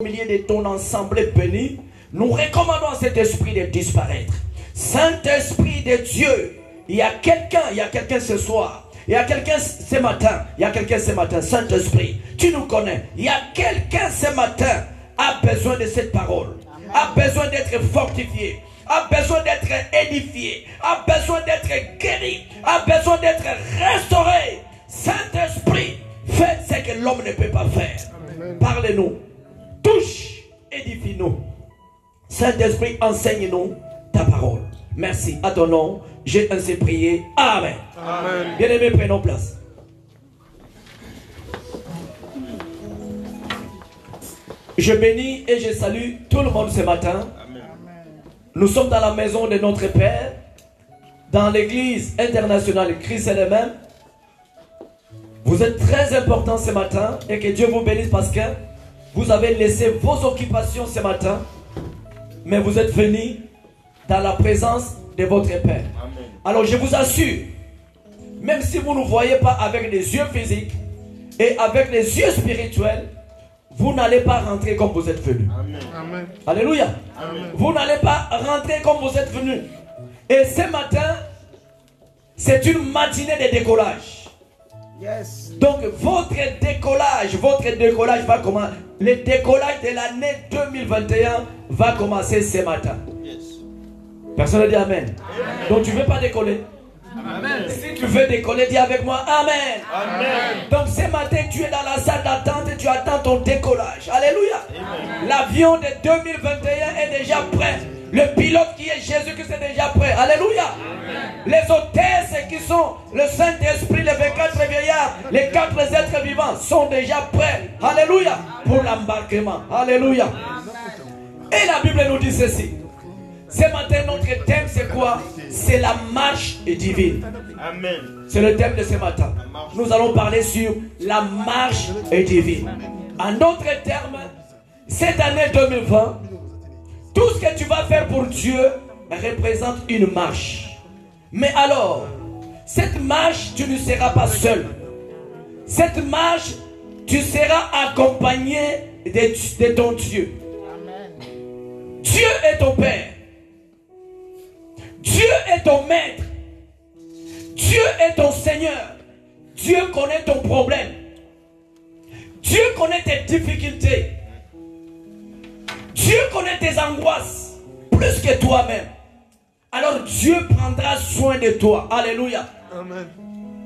au milieu de ton assemblée bénie, nous recommandons à cet esprit de disparaître. Saint-Esprit de Dieu, il y a quelqu'un ce soir, il y a quelqu'un ce matin, Saint-Esprit, tu nous connais, il y a quelqu'un ce matin a besoin de cette parole, a besoin d'être fortifié, a besoin d'être édifié, a besoin d'être guéri, a besoin d'être restauré. Saint-Esprit, fais ce que l'homme ne peut pas faire. Parle-nous, touche, édifie-nous. Saint-Esprit, enseigne-nous ta parole. Merci. À ton nom, j'ai ainsi prié. Amen. Amen. Bien-aimés, prenons place. Je bénis et je salue tout le monde ce matin. Amen. Nous sommes dans la maison de notre Père, dans l'église internationale Christ est le même. Vous êtes très important ce matin et que Dieu vous bénisse parce que vous avez laissé vos occupations ce matin, mais vous êtes venus dans la présence de votre Père. Amen. Alors je vous assure, même si vous ne voyez pas avec les yeux physiques et avec les yeux spirituels, vous n'allez pas rentrer comme vous êtes venus. Amen. Alléluia. Amen. Vous n'allez pas rentrer comme vous êtes venus. Et ce matin, c'est une matinée de décollage. Yes. Donc votre décollage va commencer. Le décollage de l'année 2021 va commencer ce matin. Yes. Personne ne dit amen. Amen. Donc tu ne veux pas décoller. Amen. Si tu veux décoller, dis avec moi amen. Amen. Donc ce matin tu es dans la salle d'attente et tu attends ton décollage. Alléluia. L'avion de 2021 est déjà prêt. Le pilote qui est Jésus-Christ est déjà prêt. Alléluia. Amen. Les hôtesses qui sont le Saint-Esprit, les 24 vieillards, les 4 êtres vivants sont déjà prêts. Alléluia. Pour l'embarquement. Alléluia. Amen. Et la Bible nous dit ceci. Ce matin, notre thème c'est quoi? C'est la marche divine. Amen. C'est le thème de ce matin. Nous allons parler sur la marche divine. En d'autres termes, cette année 2020, tout ce que tu vas faire pour Dieu représente une marche. Mais alors, cette marche, tu ne seras pas seul. Cette marche, tu seras accompagné de ton Dieu. Dieu est ton Père. Dieu est ton maître. Dieu est ton Seigneur. Dieu connaît ton problème. Dieu connaît tes difficultés. Dieu connaît tes angoisses plus que toi-même. Alors Dieu prendra soin de toi. Alléluia. Amen.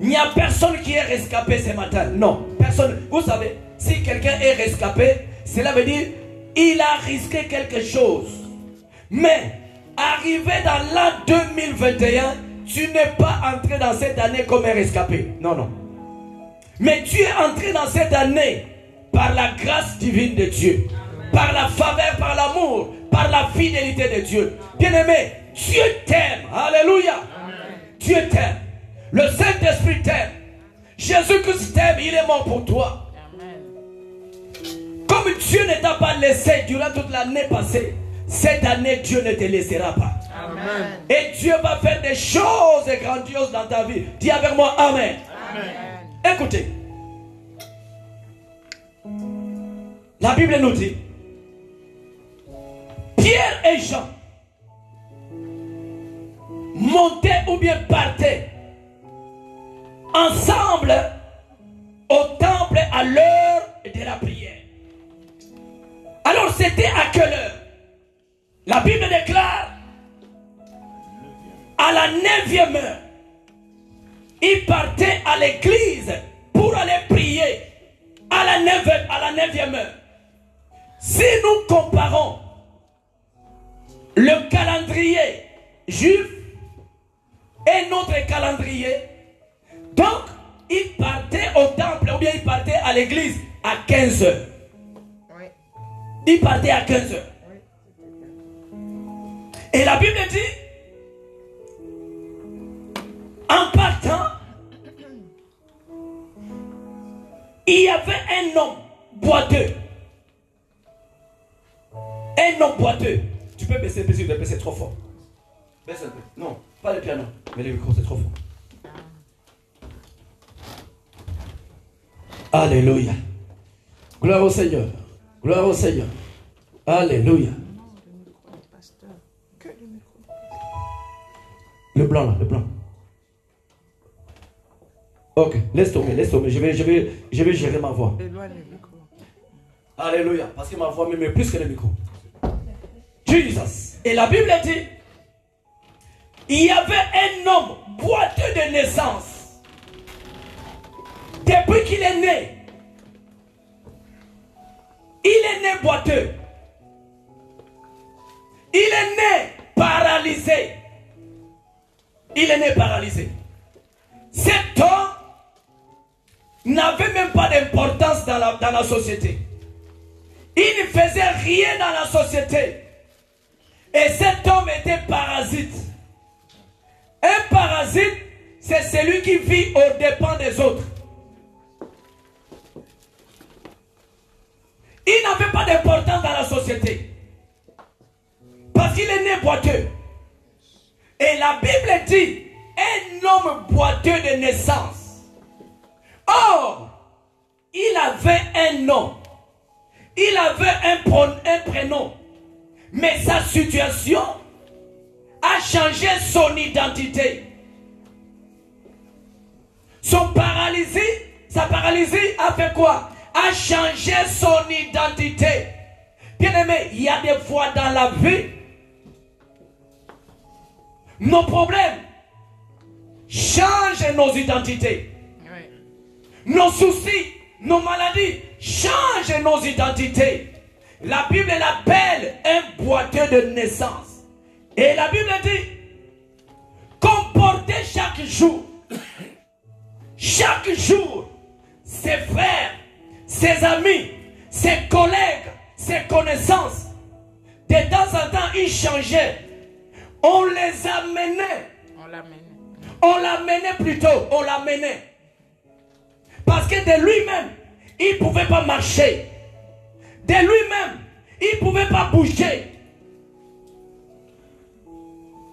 Il n'y a personne qui est rescapé ce matin. Non, personne. Vous savez, si quelqu'un est rescapé, cela veut dire il a risqué quelque chose. Mais arrivé dans l'an 2021, tu n'es pas entré dans cette année comme un rescapé. Non, non. Mais tu es entré dans cette année par la grâce divine de Dieu. Par la faveur, par l'amour, par la fidélité de Dieu. Bien-aimé, Dieu t'aime. Alléluia. Amen. Dieu t'aime. Le Saint-Esprit t'aime. Jésus-Christ t'aime. Il est mort pour toi. Amen. Comme Dieu ne t'a pas laissé durant toute l'année passée, cette année, Dieu ne te laissera pas. Amen. Et Dieu va faire des choses grandioses dans ta vie. Dis avec moi Amen. Amen. Écoutez. La Bible nous dit, Pierre et Jean montaient ou bien partaient ensemble au temple à l'heure de la prière. Alors c'était à quelle heure? La Bible déclare à la 9e heure. Ils partaient à l'église pour aller prier à la 9e heure. Si nous comparons le calendrier juif et notre calendrier, donc ils partaient au temple ou bien ils partaient à l'église à 15 heures. Ils partaient à 15 heures. Et la Bible dit, en partant, il y avait un homme boiteux. Un homme boiteux. Tu peux baisser trop fort. Baisse un peu. Non, pas le piano. Mais le micro, c'est trop fort. Alléluia. Gloire au Seigneur. Gloire au Seigneur. Alléluia. Le blanc là, le blanc. Ok, laisse tomber, laisse tomber. Je vais gérer ma voix. Alléluia. Parce que ma voix m'aime plus que le micro. Jesus. Et la Bible dit, il y avait un homme boiteux de naissance. Depuis qu'il est né. Il est né boiteux. Il est né paralysé. Il est né paralysé. Cet homme n'avait même pas d'importance dans la société. Il ne faisait rien dans la société. Et cet homme était parasite. Un parasite, c'est celui qui vit aux dépens des autres. Il n'avait pas d'importance dans la société. Parce qu'il est né boiteux. Et la Bible dit, un homme boiteux de naissance. Or, il avait un nom. Il avait un prénom. Mais sa situation a changé son identité. Sa paralysie a fait quoi? A changé son identité. Bien aimé, il y a des fois dans la vie, nos problèmes changent nos identités. Oui. Nos soucis, nos maladies changent nos identités. La Bible l'appelle un boiteux de naissance. Et la Bible dit, comportez chaque jour ses frères, ses amis, ses collègues, ses connaissances. De temps en temps, ils changeaient. On les amenait. On l'amenait plutôt. On l'amenait. Parce que de lui-même, il ne pouvait pas marcher. De lui-même, il ne pouvait pas bouger.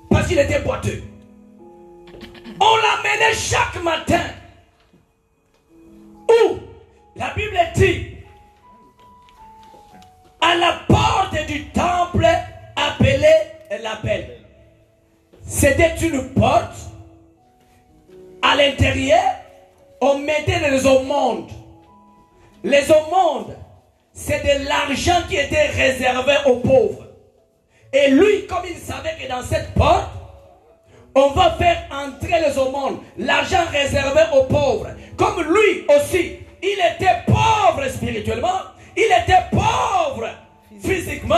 Parce qu'il était boiteux. On l'amenait chaque matin. Où la Bible dit, à la porte du temple appelée la Belle. C'était une porte. À l'intérieur, on mettait les aumônes. Les aumônes, c'est de l'argent qui était réservé aux pauvres. Et lui, comme il savait que dans cette porte, on va faire entrer les aumônes, l'argent réservé aux pauvres. Comme lui aussi, il était pauvre spirituellement, il était pauvre physiquement,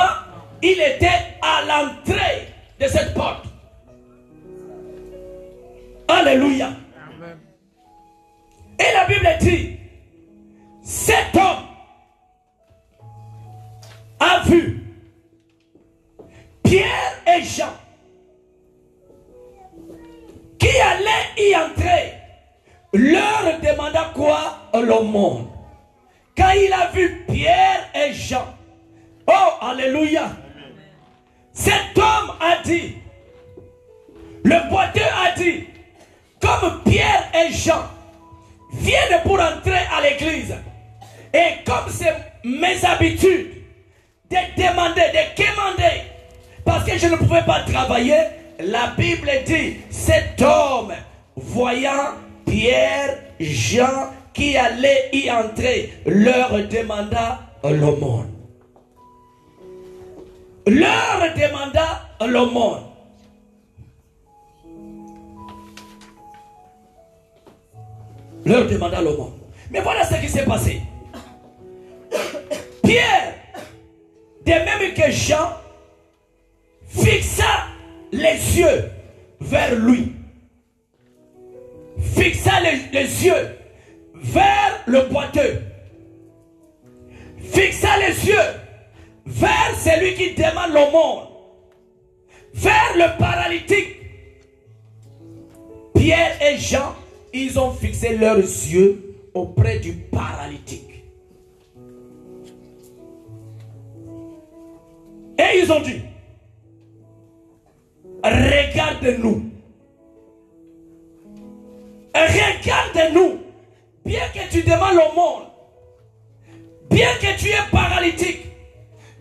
il était à l'entrée de cette porte. Alléluia. Amen. Et la Bible dit, cet homme a vu Pierre et Jean qui allaient y entrer, leur demanda quoi? L'aumône. Quand il a vu Pierre et Jean, oh alléluia, cet homme a dit, le boiteux a dit, comme Pierre et Jean viennent pour entrer à l'église, et comme c'est mes habitudes de demander, de quémander, parce que je ne pouvais pas travailler, la Bible dit, cet homme, voyant Pierre, Jean, qui allaient y entrer, leur demanda l'aumône. Leur demanda l'aumône. Leur demanda l'aumône. Mais voilà ce qui s'est passé. Pierre, de même que Jean, fixa les yeux vers lui. Fixa les yeux vers le boiteux. Fixa les yeux vers celui qui demande l'aumône. Vers le paralytique. Pierre et Jean, ils ont fixé leurs yeux auprès du paralytique. Et ils ont dit, regarde-nous. Regarde-nous. Bien que tu demandes l'aumône, bien que tu es paralytique,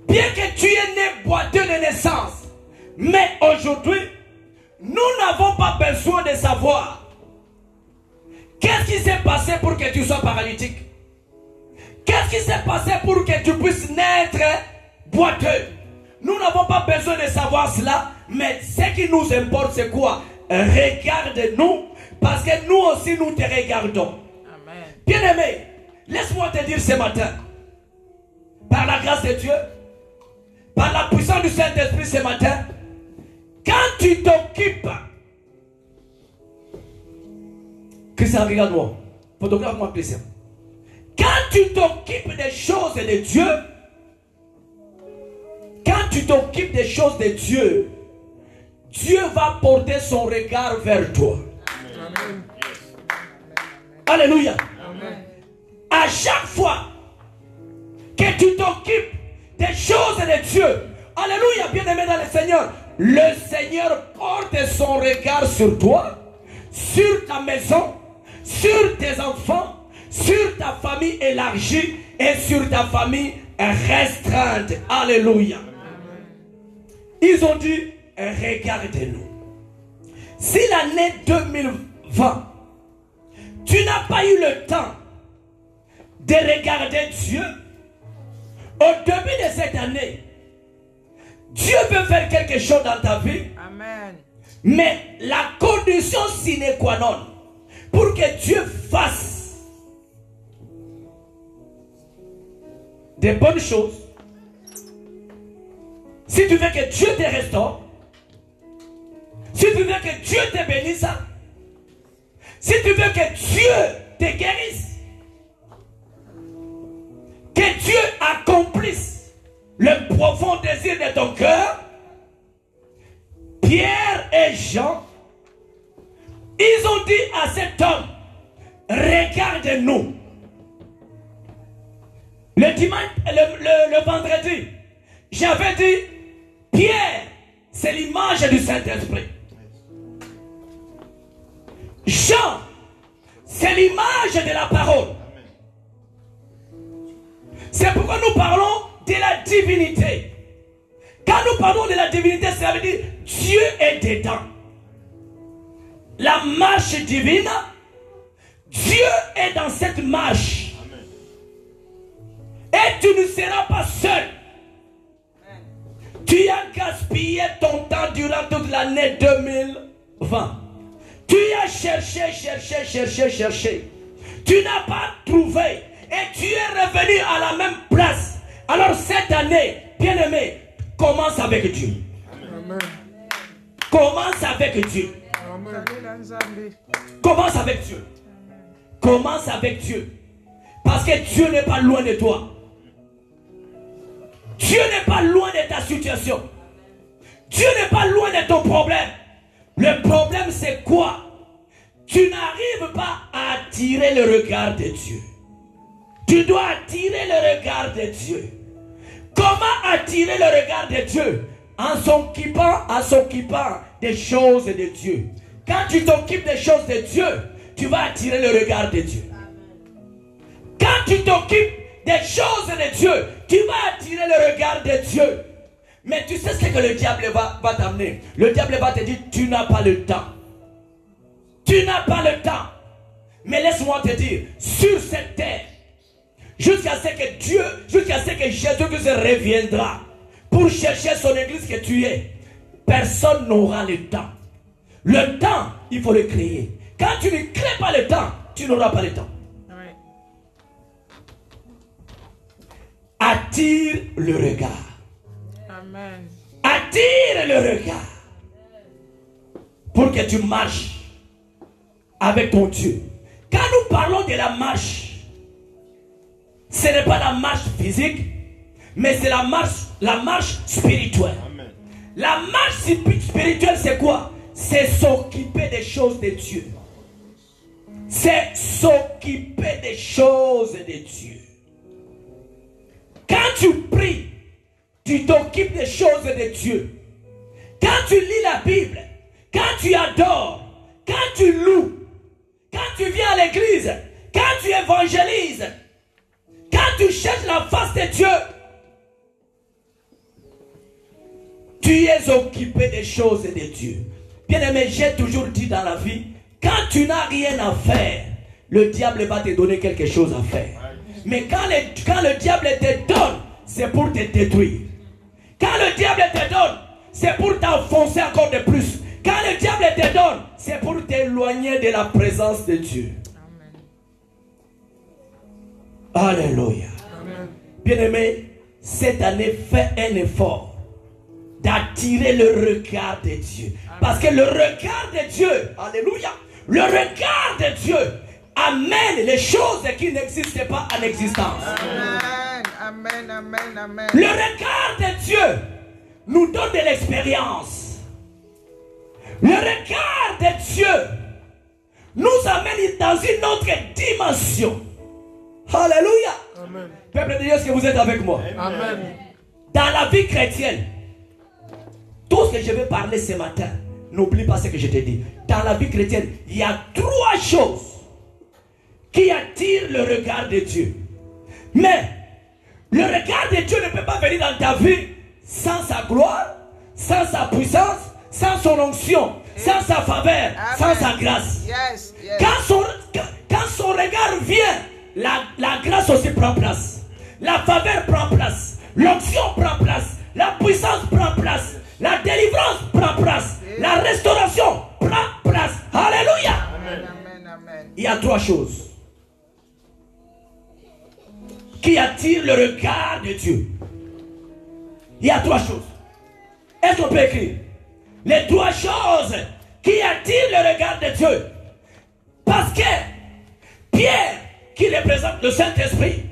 bien Bien que tu es né boiteux de naissance, mais aujourd'hui, nous n'avons pas besoin de savoir qu'est-ce qui s'est passé pour que tu sois paralytique. Qu'est-ce qui s'est passé pour que tu puisses naître boiteux. Nous n'avons pas besoin de savoir cela, mais ce qui nous importe, c'est quoi? Regarde-nous, parce que nous aussi nous te regardons. Amen. Bien-aimé, laisse-moi te dire ce matin, par la grâce de Dieu, par la puissance du Saint-Esprit ce matin, quand tu t'occupes, Christian, regarde-moi, photographe-moi Christian. Quand tu t'occupes des choses de Dieu, quand tu t'occupes des choses de Dieu, Dieu va porter son regard vers toi. Amen. Alléluia. Amen. À chaque fois que tu t'occupes des choses de Dieu, alléluia, bien-aimé dans le Seigneur, le Seigneur porte son regard sur toi, sur ta maison, sur tes enfants, sur ta famille élargie et sur ta famille restreinte. Alléluia. Ils ont dit, regardez-nous. Si l'année 2020, tu n'as pas eu le temps de regarder Dieu, au début de cette année, Dieu peut faire quelque chose dans ta vie. Amen. Mais la condition sine qua non pour que Dieu fasse des bonnes choses, si tu veux que Dieu te restaure, si tu veux que Dieu te bénisse, si tu veux que Dieu te guérisse, que Dieu accomplisse le profond désir de ton cœur, Pierre et Jean, ils ont dit à cet homme, regarde-nous. Le dimanche, le vendredi, j'avais dit, Pierre, c'est l'image du Saint-Esprit. Jean, c'est l'image de la parole. C'est pourquoi nous parlons de la divinité. Quand nous parlons de la divinité, ça veut dire Dieu est dedans. La marche divine, Dieu est dans cette marche. Amen. Et tu ne seras pas seul. Amen. Tu as gaspillé ton temps durant toute l'année 2020. Tu as cherché. Tu n'as pas trouvé. Et tu es revenu à la même place. Alors cette année, bien-aimé, commence avec Dieu. Amen. Commence avec Dieu. Amen. Commence avec Dieu. Commence avec Dieu. Parce que Dieu n'est pas loin de toi. Dieu n'est pas loin de ta situation. Dieu n'est pas loin de ton problème. Le problème c'est quoi? Tu n'arrives pas à attirer le regard de Dieu. Tu dois attirer le regard de Dieu. Comment attirer le regard de Dieu? En s'occupant des choses de Dieu. Quand tu t'occupes des choses de Dieu, tu vas attirer le regard de Dieu. Quand tu t'occupes des choses de Dieu, tu vas attirer le regard de Dieu. Mais tu sais ce que le diable va t'amener. Le diable va te dire, tu n'as pas le temps. Tu n'as pas le temps. Mais laisse-moi te dire, sur cette terre, jusqu'à ce que Jésus-Christ reviendra pour chercher son église que tu es, personne n'aura le temps. Le temps, il faut le créer. Quand tu ne crées pas le temps, tu n'auras pas le temps. Oui. Attire le regard. Amen. Attire le regard. Pour que tu marches avec ton Dieu. Quand nous parlons de la marche, ce n'est pas la marche physique, mais c'est la marche spirituelle. Amen. La marche spirituelle, c'est quoi? C'est s'occuper des choses de Dieu. C'est s'occuper des choses de Dieu. Quand tu pries, tu t'occupes des choses de Dieu. Quand tu lis la Bible, quand tu adores, quand tu loues, quand tu viens à l'église, quand tu évangélises, quand tu cherches la face de Dieu, tu es occupé des choses de Dieu. Bien-aimé, j'ai toujours dit dans la vie, quand tu n'as rien à faire, le diable va te donner quelque chose à faire. Mais quand le diable te donne, c'est pour te détruire. Quand le diable te donne, c'est pour t'enfoncer encore de plus. Quand le diable te donne, c'est pour t'éloigner de la présence de Dieu. Amen. Alléluia. Bien-aimé, cette année, fais un effort d'attirer le regard de Dieu. Parce que le regard de Dieu, alléluia, le regard de Dieu amène les choses qui n'existent pas en existence. Amen, amen, amen, amen. Le regard de Dieu nous donne de l'expérience. Le regard de Dieu nous amène dans une autre dimension. Alléluia. Amen. Peuple de Dieu, est-ce que vous êtes avec moi? Amen. Dans la vie chrétienne, tout ce que je vais parler ce matin, n'oublie pas ce que je t'ai dit. Dans la vie chrétienne, il y a 3 choses qui attirent le regard de Dieu. Mais le regard de Dieu ne peut pas venir dans ta vie sans sa gloire, sans sa puissance, sans son onction, sans sa faveur, sans sa grâce. Yes, yes. Quand son regard vient, la grâce aussi prend place. La faveur prend place. L'onction prend place. La puissance prend place. La délivrance prend place. La restauration prend place. Alléluia. Amen, amen, amen. Il y a 3 choses qui attirent le regard de Dieu. Il y a 3 choses. Est-ce qu'on peut écrire? Les 3 choses qui attirent le regard de Dieu. Parce que Pierre, qui représente le Saint-Esprit,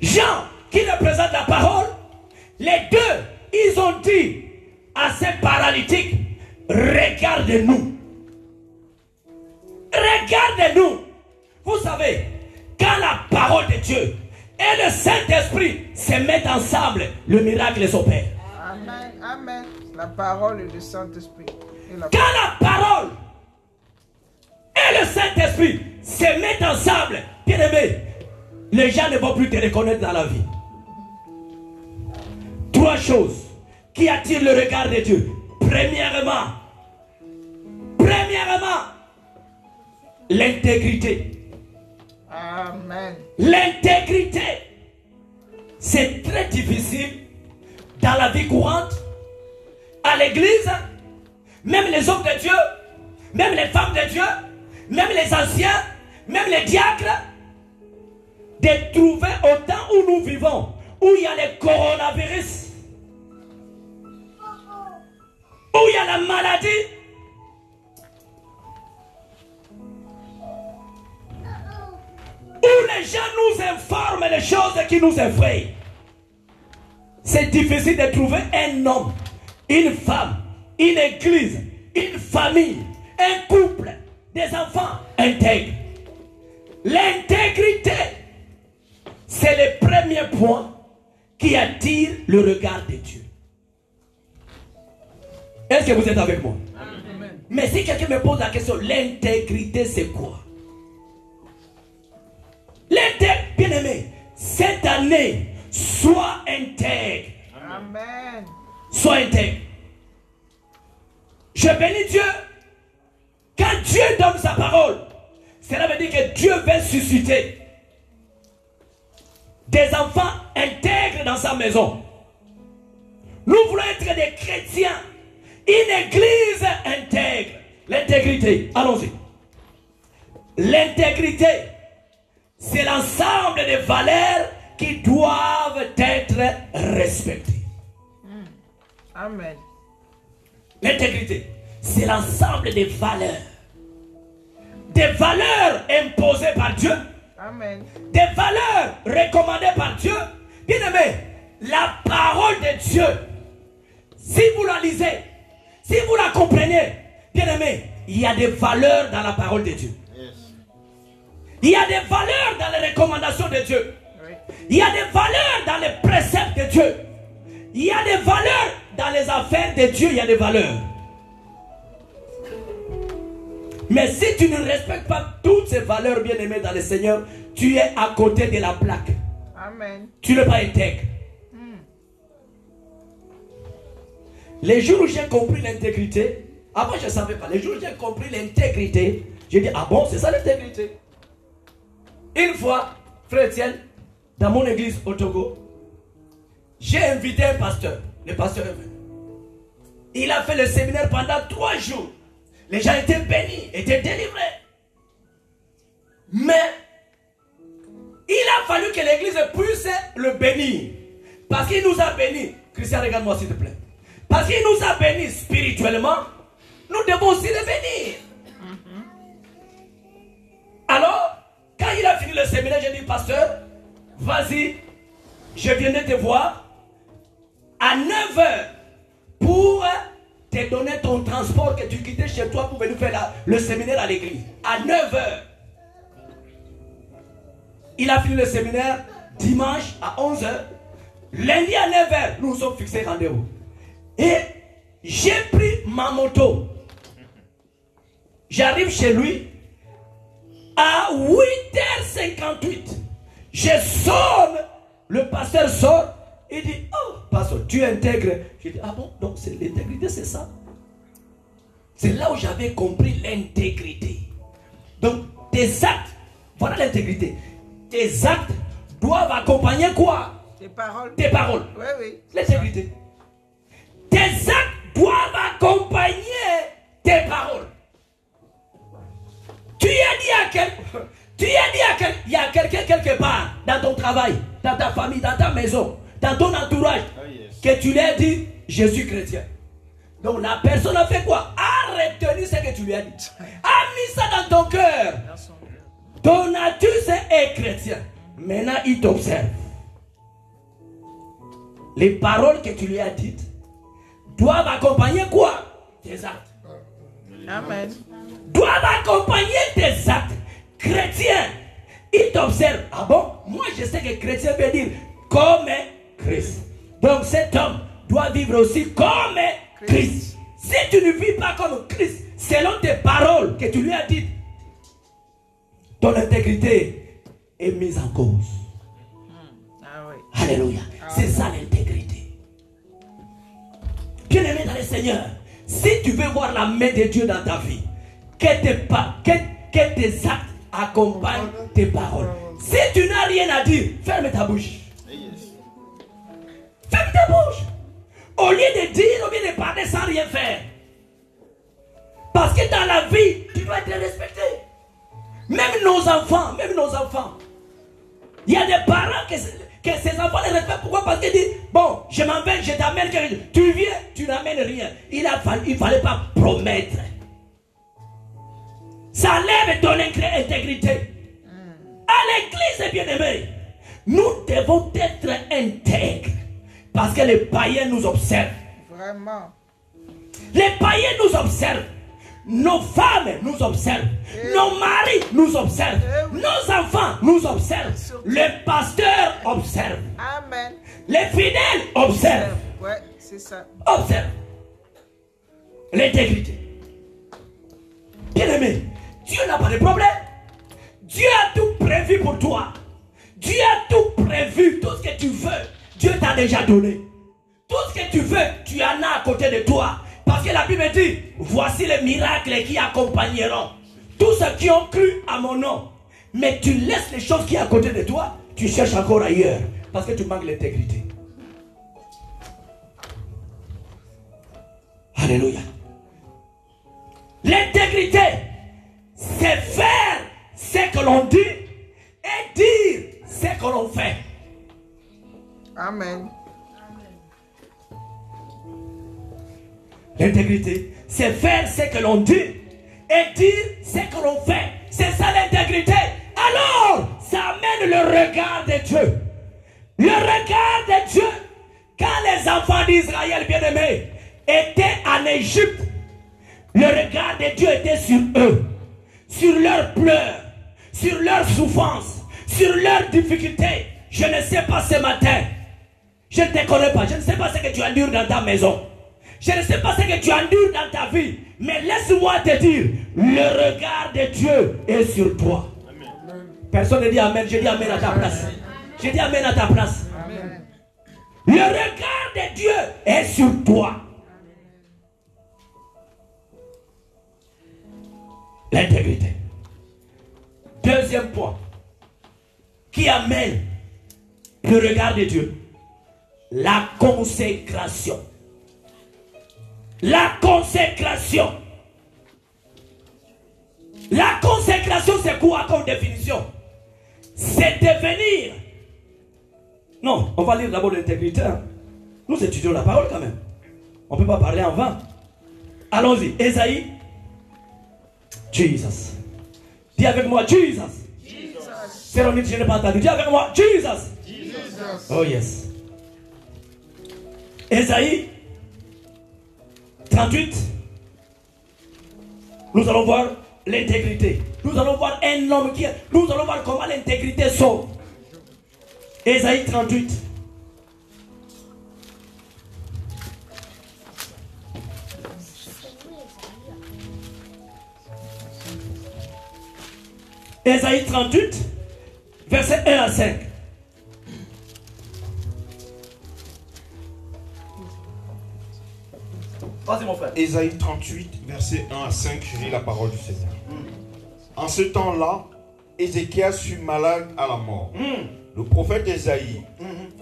Jean, qui représente la parole, les deux, ils ont dit à ces paralytiques, regarde-nous. Regarde-nous. Vous savez, quand la parole de Dieu et le Saint-Esprit se mettent ensemble, le miracle s'opère. Amen, amen. La parole du Saint-Esprit. Quand la parole et le Saint-Esprit se mettent ensemble, bien aimé, les gens ne vont plus te reconnaître dans la vie. 3 choses qui attirent le regard de Dieu. Premièrement, l'intégrité. Amen. L'intégrité, c'est très difficile dans la vie courante, à l'église, même les hommes de Dieu, même les femmes de Dieu, même les anciens, même les diacres, de trouver au temps où nous vivons, où il y a le coronavirus, où il y a la maladie, où les gens nous informent des choses qui nous effrayent. C'est difficile de trouver un homme, une femme, une église, une famille, un couple, des enfants intègres. L'intégrité, c'est le premier point qui attire le regard de Dieu. Est-ce que vous êtes avec moi? Amen. Mais si quelqu'un me pose la question, l'intégrité c'est quoi? L'intégrité, bien aimé, cette année, sois intègre. Amen. Sois intègre. Je bénis Dieu. Quand Dieu donne sa parole, cela veut dire que Dieu veut susciter des enfants intègres dans sa maison. Nous voulons être des chrétiens, une église intègre. L'intégrité, allons-y. L'intégrité, c'est l'ensemble des valeurs qui doivent être respectées. Amen. L'intégrité, c'est l'ensemble des valeurs. Des valeurs imposées par Dieu. Amen. Des valeurs recommandées par Dieu. Bien aimé, la parole de Dieu, si vous la lisez, si vous la comprenez, bien aimé, il y a des valeurs dans la parole de Dieu. Il y a des valeurs dans les recommandations de Dieu. Il y a des valeurs dans les préceptes de Dieu. Il y a des valeurs dans les affaires de Dieu. Il y a des valeurs. Mais si tu ne respectes pas toutes ces valeurs bien aimées dans le Seigneur, tu es à côté de la plaque. Amen. Tu n'es pas intègre. Les jours où j'ai compris l'intégrité, avant je ne savais pas, les jours où j'ai compris l'intégrité, j'ai dit, ah bon, c'est ça l'intégrité. Une fois, frère Etienne, dans mon église au Togo, j'ai invité un pasteur. Le pasteur est venu. Il a fait le séminaire pendant 3 jours. Les gens étaient bénis, étaient délivrés. Mais il a fallu que l'église puisse le bénir. Parce qu'il nous a bénis. Christian, regarde-moi s'il te plaît. Parce qu'il nous a bénis spirituellement, nous devons aussi le bénir. Alors, quand il a fini le séminaire, j'ai dit, pasteur, vas-y, je viens de te voir à 9h pour te donner ton transport que tu quittais chez toi pour venir faire le séminaire à l'église. À 9h. Il a fini le séminaire dimanche à 11h. Lundi à 9h, nous nous sommes fixés rendez-vous. Et j'ai pris ma moto. J'arrive chez lui à 8h58. Je sonne. Le pasteur sort. Il dit, oh, pasteur, tu intègres. Je dis, ah bon, donc c'est l'intégrité, c'est ça. C'est là où j'avais compris l'intégrité. Donc, tes actes, voilà l'intégrité. Tes actes doivent accompagner quoi? Tes paroles. Tes paroles. Oui, oui. L'intégrité. Tes actes doivent accompagner tes paroles. Tu as dit à il y a quelqu'un quelque part, dans ton travail, dans ta famille, dans ta maison, dans ton entourage, que tu lui as dit, je suis chrétien. Donc la personne a fait quoi? A retenu ce que tu lui as dit. A mis ça dans ton cœur. Ton nature est chrétien. Maintenant il t'observe. Les paroles que tu lui as dites doivent accompagner quoi? Tes actes. Amen. Doivent accompagner tes actes. Chrétien, il t'observe. Ah bon? Moi je sais que chrétien veut dire comme Christ. Donc cet homme doit vivre aussi comme Christ. Si tu ne vis pas comme Christ, selon tes paroles que tu lui as dites, ton intégrité est mise en cause. Ah oui. Alléluia. C'est ça l'intégrité. Bien-aimé dans le Seigneur, si tu veux voir la main de Dieu dans ta vie, que tes actes accompagnent tes paroles. Si tu n'as rien à dire, ferme ta bouche. Ferme ta bouche. Au lieu de dire, au lieu de parler sans rien faire. Parce que dans la vie, tu dois être respecté. Même nos enfants. Il y a des parents que ces enfants les respectent. Pourquoi? Parce qu'ils disent, bon, je m'en vais, je t'amène quelque chose. Tu viens, tu n'amènes rien. Il ne fallait pas promettre. Ça lève ton intégrité. À l'église, bien-aimé, nous devons être intègres. Parce que les païens nous observent. Vraiment. Les païens nous observent. Nos femmes nous observent. Nos maris nous observent. Nos enfants nous observent. Les pasteurs observent. Amen. Les fidèles observent. Ouais, c'est ça. Observe. L'intégrité. Bien-aimé, Dieu n'a pas de problème. Dieu a tout prévu pour toi. Dieu a tout prévu. Tout ce que tu veux, Dieu t'a déjà donné. Tout ce que tu veux, tu en as à côté de toi. Parce que la Bible dit, voici les miracles qui accompagneront tous ceux qui ont cru à mon nom. Mais tu laisses les choses qui sont à côté de toi, tu cherches encore ailleurs. Parce que tu manques l'intégrité. Alléluia. L'intégrité, c'est faire ce que l'on dit et dire ce que l'on fait. Amen. L'intégrité, c'est faire ce que l'on dit et dire ce que l'on fait. C'est ça l'intégrité. Alors, ça amène le regard de Dieu. Le regard de Dieu. Quand les enfants d'Israël, bien-aimés, étaient en Égypte, le regard de Dieu était sur eux, sur leurs pleurs, sur leurs souffrances, sur leurs difficultés. Je ne sais pas ce matin. Je ne te connais pas. Je ne sais pas ce que tu endures dans ta maison. Je ne sais pas ce que tu endures dans ta vie. Mais laisse-moi te dire, le regard de Dieu est sur toi. Amen. Personne ne dit Amen. Je dis Amen à ta place. Je dis Amen à ta place. Amen. Le regard de Dieu est sur toi. L'intégrité. Deuxième point, qui amène le regard de Dieu, la consécration. La consécration. La consécration, c'est quoi comme définition? C'est devenir. Non, on va lire d'abord l'intégrité. Hein. Nous étudions la parole quand même. On ne peut pas parler en vain. Allons-y. Ésaïe. Jesus. Dis avec moi, Jesus. Véronique, je n'ai pas entendu. Dis avec moi, Jesus. Oh yes. Ésaïe 38. Nous allons voir l'intégrité. Nous allons voir un homme qui... Nous allons voir comment l'intégrité sauve. Ésaïe 38. Ésaïe 38, verset 1 à 5. Vas-y mon frère. Ésaïe 38, verset 1 à 5, je lis la parole du Seigneur. En ce temps-là, Ézéchias fut malade à la mort. Le prophète Ésaïe,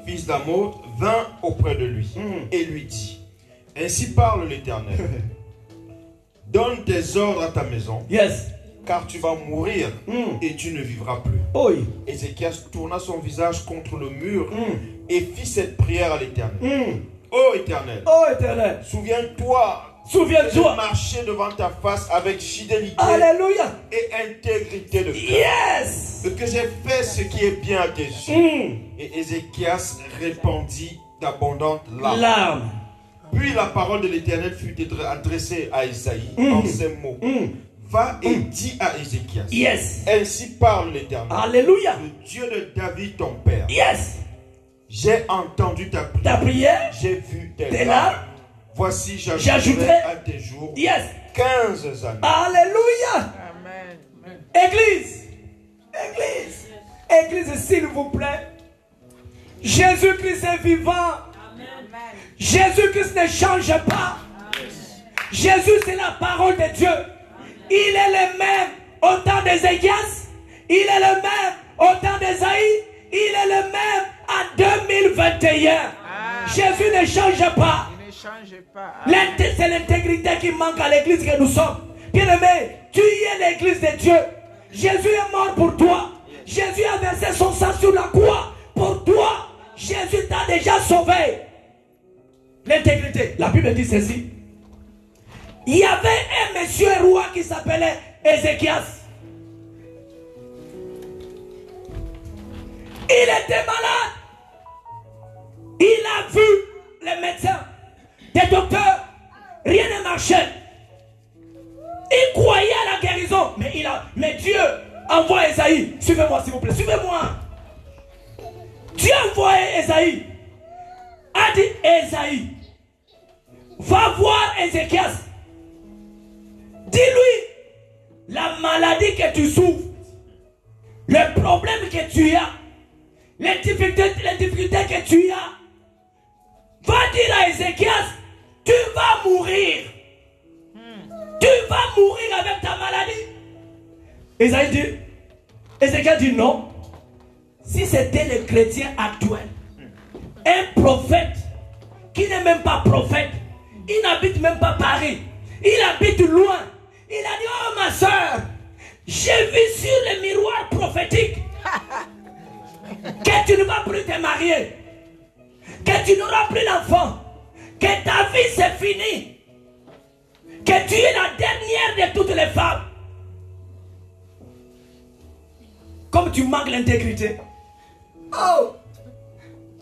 fils d'Amoz, vint auprès de lui et lui dit: Ainsi parle l'Éternel. Donne tes ordres à ta maison. Yes. Car tu vas mourir et tu ne vivras plus. Oui. Ézéchias tourna son visage contre le mur et fit cette prière à l'Éternel. Ô Éternel, Oh éternel, souviens-toi de souviens-toi. marcher devant ta face avec fidélité Alléluia. et intégrité de cœur. Yes. Que j'ai fait ce qui est bien à tes yeux. Et Ézéchias répandit d'abondantes larmes. Puis la parole de l'Éternel fut adressée à Isaïe en ces mots. Va et dis à Ézéchias. Yes. Ainsi parle l'Éternel. Alléluia. Le Dieu de David ton père. Yes. J'ai entendu ta prière. Ta prière. J'ai vu tes Tes larmes. larmes. Voici J'ajouterai à tes jours Yes. 15 années. Alléluia. Amen. Église. Église. Église, s'il vous plaît. Jésus-Christ est vivant. Amen. Jésus-Christ ne change pas. Jésus, c'est la parole de Dieu. Il est le même au temps d'Ézéchias. Il est le même au temps d'Ésaïe. Il est le même en 2021. Jésus ne change pas. Il ne change pas. C'est l'intégrité qui manque à l'église que nous sommes. Bien-aimé, tu y es l'église de Dieu. Jésus est mort pour toi. Jésus a versé son sang sur la croix pour toi. Jésus t'a déjà sauvé. L'intégrité. La Bible dit ceci. Il y avait un monsieur roi qui s'appelait Ézéchias. Il était malade. Il a vu les médecins, des docteurs. Rien ne marchait. Il croyait à la guérison. Mais Dieu envoie Ésaïe. Suivez-moi s'il vous plaît. Suivez-moi. Dieu envoie Ésaïe. A dit Ésaïe, va voir Ézéchias. Dis-lui la maladie que tu souffres, le problème que tu as, les difficultés que tu as. Va dire à Ézéchias, tu vas mourir. Tu vas mourir avec ta maladie. Ézéchias dit non. Si c'était le chrétien actuel, un prophète qui n'est même pas prophète, il n'habite même pas Paris, il habite loin. Il a dit, oh ma soeur, j'ai vu sur le miroir prophétique que tu ne vas plus te marier, que tu n'auras plus d'enfant, que ta vie c'est fini, que tu es la dernière de toutes les femmes. Comme tu manques l'intégrité. Oh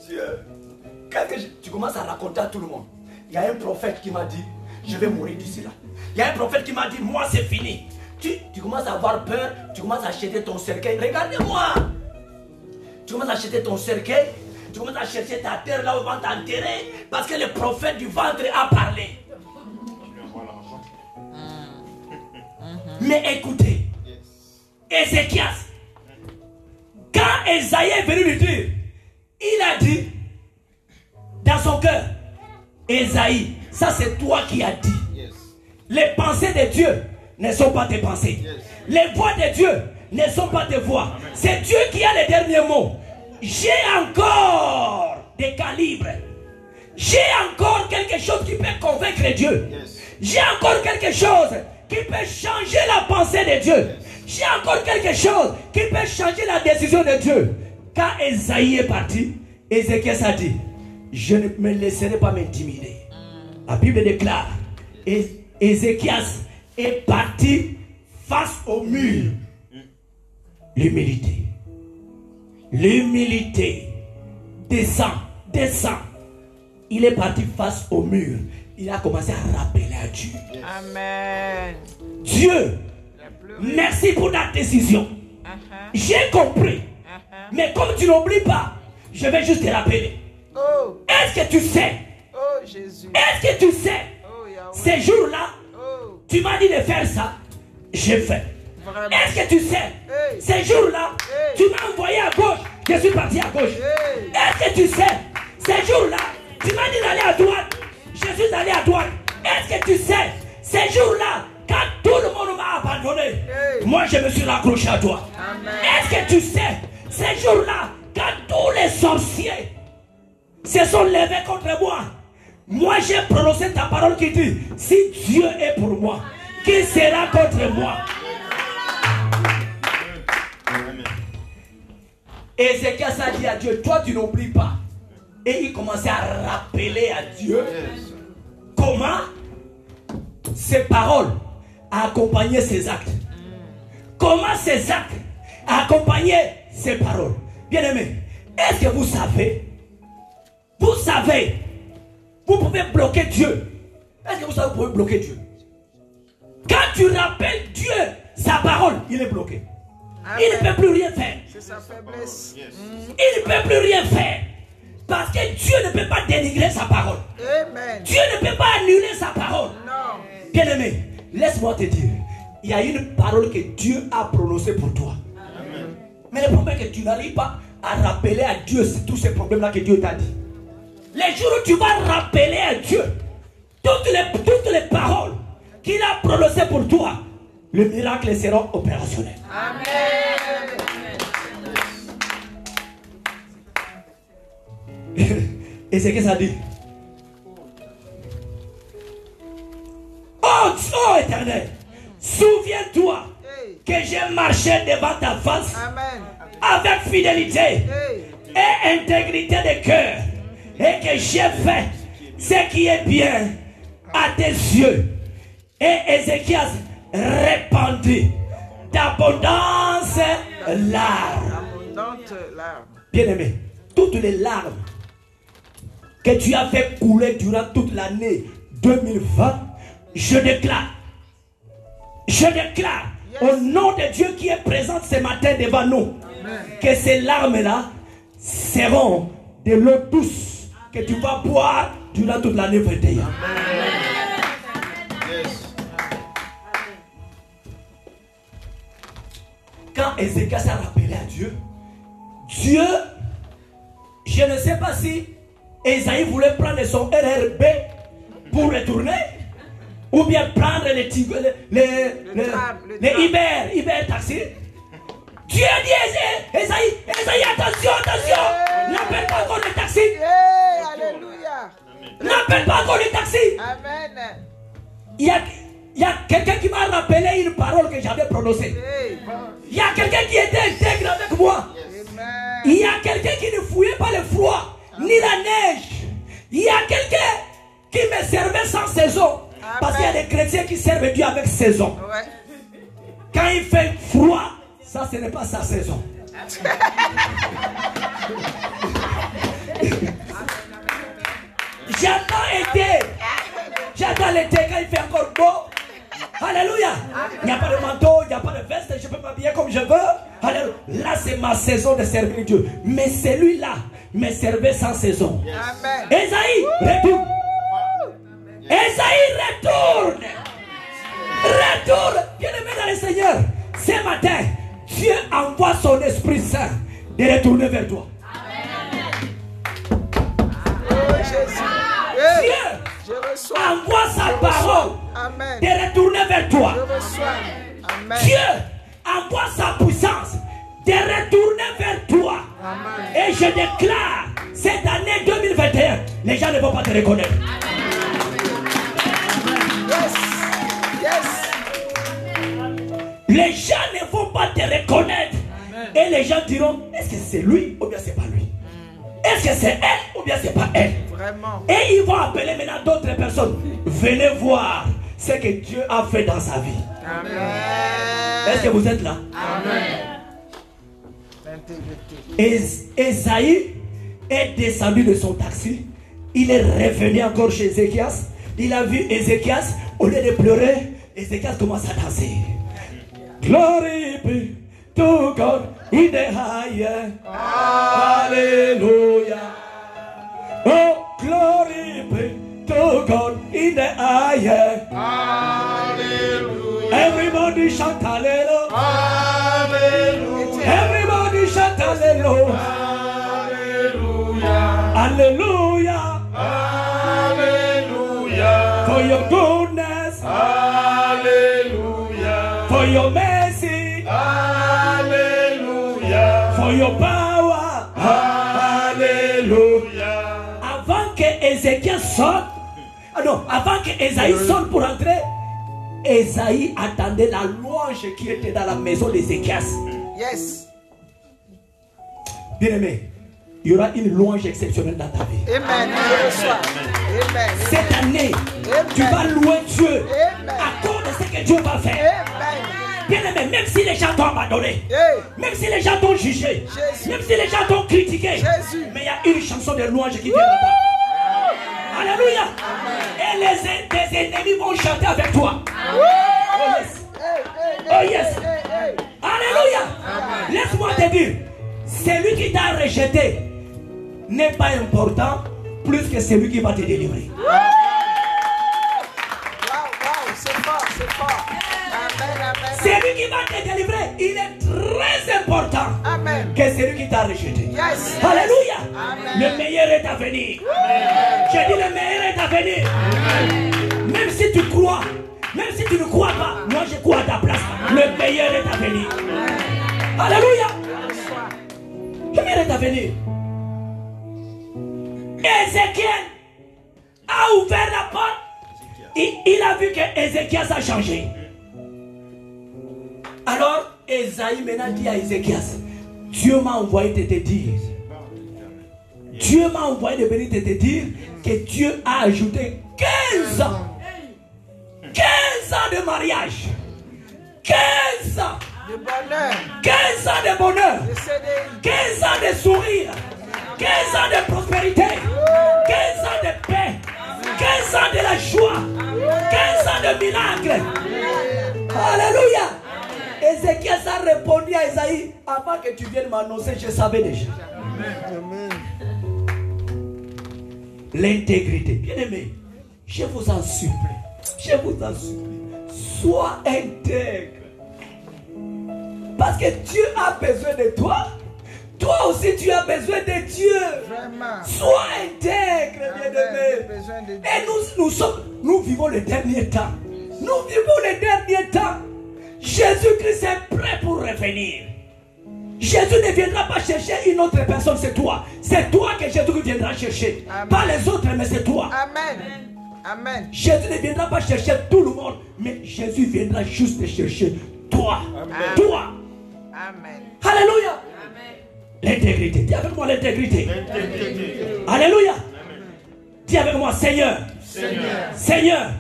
Dieu, tu commences à raconter à tout le monde. Il y a un prophète qui m'a dit, je vais mourir d'ici là. Il y a un prophète qui m'a dit, moi c'est fini. Tu commences à avoir peur, tu commences à acheter ton cercueil. Regardez-moi. Tu commences à acheter ton cercueil, tu commences à chercher ta terre là où on va t'enterrer, parce que le prophète du ventre a parlé. Mais écoutez, Ézéchias, quand Esaïe est venu lui dire, il a dit dans son cœur, Esaïe, ça c'est toi qui as dit. Les pensées de Dieu ne sont pas tes pensées. Les voix de Dieu ne sont pas tes voix. C'est Dieu qui a les derniers mots. J'ai encore des calibres. J'ai encore quelque chose qui peut convaincre Dieu. J'ai encore quelque chose qui peut changer la pensée de Dieu. J'ai encore quelque chose qui peut changer la décision de Dieu. Quand Esaïe est parti, Ézéchias a dit, je ne me laisserai pas m'intimider. La Bible déclare, Ézéchias est parti face au mur. L'humilité. L'humilité. Descend. Il est parti face au mur. Il a commencé à rappeler à Dieu. Amen. Dieu, merci pour ta décision. J'ai compris. Mais comme tu n'oublies pas, je vais juste te rappeler. Oh. Est-ce que tu sais? Oh Jésus. Est-ce que tu sais? Oh Yahweh. Ces jours-là, Oh. tu m'as dit de faire ça. J'ai fait. Vraiment. Est-ce que tu sais? Hey. Ces jours-là, Hey. tu m'as envoyé à gauche. Je suis parti à gauche. Hey. Est-ce que tu sais? Ces jours-là, tu m'as dit d'aller à droite. Je suis allé à droite. Est-ce que tu sais? Ces jours-là, quand tout le monde m'a abandonné, Hey. moi je me suis raccroché à toi. Amen. Est-ce que tu sais? Ces jours-là, quand tous les sorciers se sont levés contre moi, moi j'ai prononcé ta parole qui dit, si Dieu est pour moi, qui sera contre moi? Ézéchias a dit à Dieu, toi tu n'oublies pas. Et il commençait à rappeler à Dieu comment ses paroles accompagnaient ses actes. Comment ses actes accompagnaient ses paroles. Bien aimé, est-ce que vous savez, vous pouvez bloquer Dieu. Est-ce que vous savez, vous pouvez bloquer Dieu? Quand tu rappelles Dieu, sa parole, il est bloqué. Amen. Il ne peut plus rien faire. C'est sa faiblesse. Il ne peut plus rien faire. Parce que Dieu ne peut pas dénigrer sa parole. Amen. Dieu ne peut pas annuler sa parole. Non. Bien aimé, laisse-moi te dire, il y a une parole que Dieu a prononcée pour toi. Amen. Mais le problème est que tu n'arrives pas à rappeler à Dieu tous ces problèmes-là que Dieu t'a dit. Les jours où tu vas rappeler à Dieu toutes les paroles qu'il a prononcées pour toi, le miracle sera opérationnel. Amen. Et c'est ce que ça dit. Oh Éternel, souviens-toi Hey. que j'ai marché devant ta face Amen. avec fidélité Hey. et intégrité de cœur, et que j'ai fait ce qui est bien à tes yeux. Et Ézéchias répandit d'abondance larmes. Abondante larme. Bien-aimé, toutes les larmes que tu as fait couler durant toute l'année 2020, je déclare, au nom de Dieu qui est présent ce matin devant nous, que ces larmes-là seront de l'eau douce que tu vas boire durant toute l'année 21. Quand Ézéchias a rappelé à Dieu, je ne sais pas si Esaïe voulait prendre son RRB pour retourner, ou bien prendre les Uber taxi. Dieu a dit Esaïe, attention, n'appelle pas encore le taxi. Hey, alléluia. N'appelle pas encore le taxi. Amen. Il y a quelqu'un qui m'a rappelé une parole que j'avais prononcée. Hey. Il y a quelqu'un qui était intègre avec moi. Amen. Il y a quelqu'un qui ne fouillait pas le froid, ni la neige. Il y a quelqu'un qui me servait sans saison. Parce qu'il y a des chrétiens qui servent Dieu avec saison. Ouais. Quand il fait froid, ça ce n'est pas sa saison. J'attends l'été quand il fait encore beau. Alléluia. Il n'y a pas de manteau, il n'y a pas de veste, je peux m'habiller comme je veux. Alléluia. Là c'est ma saison de servir Dieu. Mais celui-là me servait sans saison. Amen. Esaïe, retourne. Esaïe, retourne. Retourne. Bien-aimé dans le Seigneur, ce matin, Dieu envoie son Esprit Saint de retourner vers toi. Oh Jésus. Hey. Dieu Je reçois. envoie sa parole Amen. de retourner vers toi. Je reçois. Dieu envoie sa puissance de retourner vers toi. Et je déclare, cette année 2021, les gens ne vont pas te reconnaître. Les gens ne vont pas te reconnaître. Et les gens diront, est-ce que c'est lui ou bien c'est pas lui? Est-ce que c'est elle ou bien c'est pas elle? Vraiment. Et ils vont appeler maintenant d'autres personnes. Venez voir ce que Dieu a fait dans sa vie. Amen. Est-ce que vous êtes là? Amen. L'intégrité. Esaïe est descendu de son taxi. Il est revenu encore chez Ézéchias. Il a vu Ézéchias. Au lieu de pleurer, Ézéchias commence à danser. Glory be to God in the highest. Hallelujah. Oh, glory be to God in the highest. Hallelujah. Everybody shout hallelujah. Hallelujah. Everybody shout hallelujah. Hallelujah. Hallelujah. For your goodness. Hallelujah. For your mercy. Hallelujah. For your power. Hallelujah. Avant que Ézéchias sonne, avant que Esaïe sonne pour entrer, Esaïe attendait la louange qui était dans la maison d'Ézéchias. Yes. Bien-aimé, il y aura une louange exceptionnelle dans ta vie. Amen. Je reçois. Amen. Cette année, tu vas louer Dieu à cause de ce que Dieu va faire. Amen. Bien-aimé, même si les gens t'ont abandonné, même si les gens t'ont jugé, Jésus. même si les gens t'ont critiqué, Jésus. mais il y a une chanson de louange qui vient là-bas. Alléluia. Et tes ennemis vont chanter avec toi. Oh yes. Oh yes. Alléluia. Laisse-moi te dire, celui qui t'a rejeté n'est pas important plus que celui qui va te délivrer. Wow, c'est fort, c'est fort. Amen, amen. Celui qui va te délivrer, il est très important. Amen. Que celui qui t'a rejeté. Yes. Alléluia. Amen. Le meilleur est à venir. J'ai dit le meilleur est à venir. Même si tu crois, même si tu ne crois pas, moi je crois à ta place. Le meilleur est à venir. Alléluia. Le meilleur est à venir. Ézéchiel a ouvert la porte. Il a vu que Ézéchias a changé. Alors Esaïe maintenant dit à Ézéchias, Dieu m'a envoyé de te dire, Dieu m'a envoyé de venir te dire que Dieu a ajouté 15 ans. 15 ans de mariage. 15 ans. De bonheur. 15 ans de bonheur. De CDI. 15 ans de sourire. 15 ans de prospérité. 15 ans de paix. 15 ans de la joie. 15 ans de miracles. Alléluia. Ézéchias a répondu à Esaïe, avant que tu viennes m'annoncer, je savais déjà. Amen. L'intégrité. Bien-aimé, je vous en supplie. Je vous en supplie. Sois intègre. Parce que Dieu a besoin de toi. Toi aussi, tu as besoin de Dieu. Vraiment. Sois intègre, bien-aimé. Besoin de Dieu. Et nous vivons le dernier temps. Nous vivons le dernier temps. Jésus-Christ est prêt pour revenir. Jésus ne viendra pas chercher une autre personne, c'est toi. C'est toi que Jésus viendra chercher. Amen. Pas les autres, mais c'est toi. Amen. Amen. Jésus ne viendra pas chercher tout le monde, mais Jésus viendra juste te chercher toi. Amen. Toi. Amen. Alléluia. L'intégrité. Dis avec moi l'intégrité. Alléluia. Dis avec moi, Seigneur. Seigneur.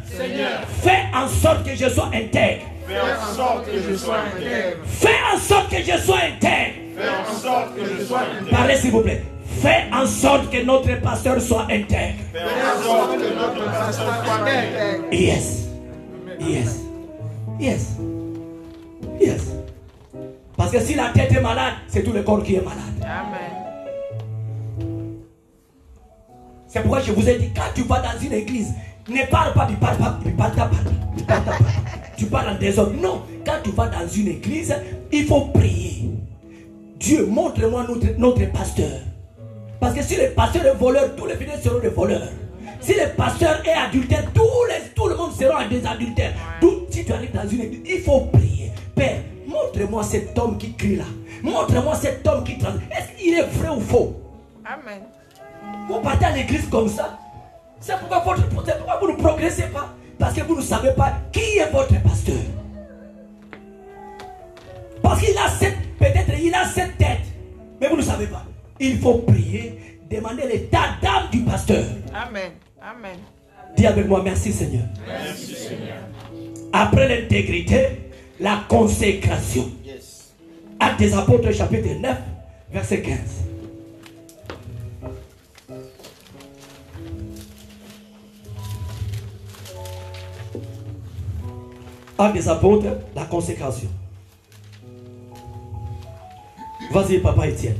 Fais en sorte que je sois intègre. Fais en sorte que je sois intègre. Fais en sorte que je sois intègre. Fais en sorte que je sois intègre. Parlez s'il vous plaît. Fais en sorte que notre pasteur soit intègre. Fais en sorte que notre pasteur soit intègre. Yes. Yes. Yes. Yes. Parce que si la tête est malade, c'est tout le corps qui est malade. Amen. C'est pourquoi je vous ai dit, quand tu vas dans une église, ne parle pas, tu parles pas. Tu parles en désordre. Non, quand tu vas dans une église, il faut prier. Dieu, montre-moi notre pasteur. Parce que si le pasteur est voleur, tous les fidèles seront des voleurs. Si le pasteur est adultère, tout le monde sera des adultères. Si tu arrives dans une église, il faut prier. Père, montre-moi cet homme qui crie là. Montre-moi cet homme qui transmet. Est-ce qu'il est vrai ou faux? Amen. Vous partez à l'église comme ça. C'est pourquoi vous ne progressez pas. Parce que vous ne savez pas qui est votre pasteur. Parce qu'il a peut-être il a cette tête. Mais vous ne savez pas. Il faut prier, demander l'état d'âme du pasteur. Amen. Amen. Dis avec moi, merci Seigneur. Merci Seigneur. Après l'intégrité, la consécration. Yes. Actes des Apôtres chapitre 9, verset 15. Actes des Apôtres, la consécration. Vas-y, papa Étienne.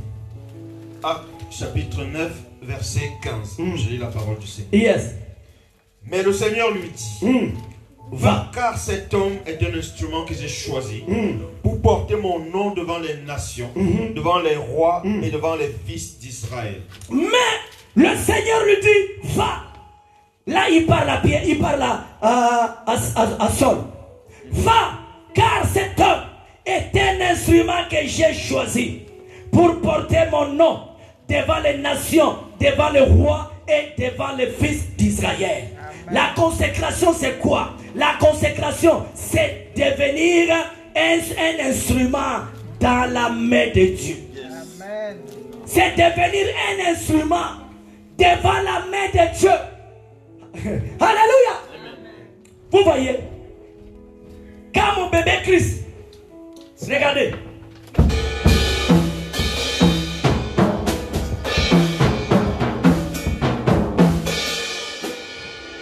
Actes chapitre 9, verset 15. Je lis la parole du Seigneur. Yes. Mais le Seigneur lui dit, Va. car cet homme est un instrument que j'ai choisi pour porter mon nom devant les nations, devant les rois et devant les fils d'Israël. Mais le Seigneur lui dit, va. Là, il parle à Pierre, il parle à Saul. Va, car cet homme est un instrument que j'ai choisi pour porter mon nom devant les nations, devant les rois et devant les fils d'Israël. La consécration, c'est quoi? La consécration, c'est devenir un instrument dans la main de Dieu. Amen. C'est devenir un instrument devant la main de Dieu. Alléluia. Vous voyez, quand mon bébé Christ, regardez.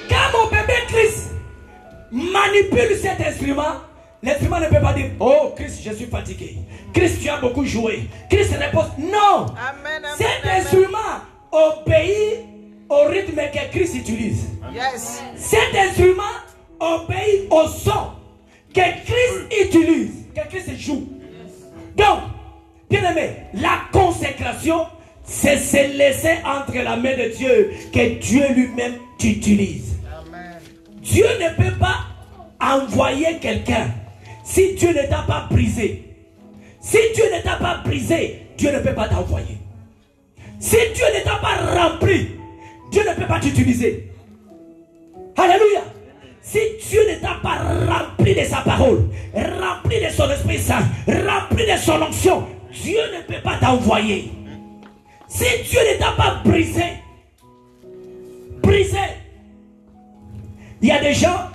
Quand mon bébé Christ manipule cet instrument, l'instrument ne peut pas dire, oh Christ, je suis fatigué. Christ, tu as beaucoup joué. Christ repose. Non. Amen. Amen. Cet Amen. instrument obéit au rythme que Christ utilise. Yes. Cet instrument obéit au son que Christ utilise, que Christ joue. Donc, bien aimé, la consécration, c'est se laisser entre la main de Dieu que Dieu lui-même utilise. Amen. Dieu ne peut pas envoyer quelqu'un si Dieu ne t'a pas brisé. Si Dieu ne t'a pas brisé, Dieu ne peut pas t'envoyer. Si Dieu ne t'a pas rempli, Dieu ne peut pas t'utiliser. Alléluia. Si Dieu ne t'a pas rempli de sa parole, rempli de son Esprit Saint, rempli de son onction, Dieu ne peut pas t'envoyer. Si Dieu ne t'a pas brisé, il y a des gens,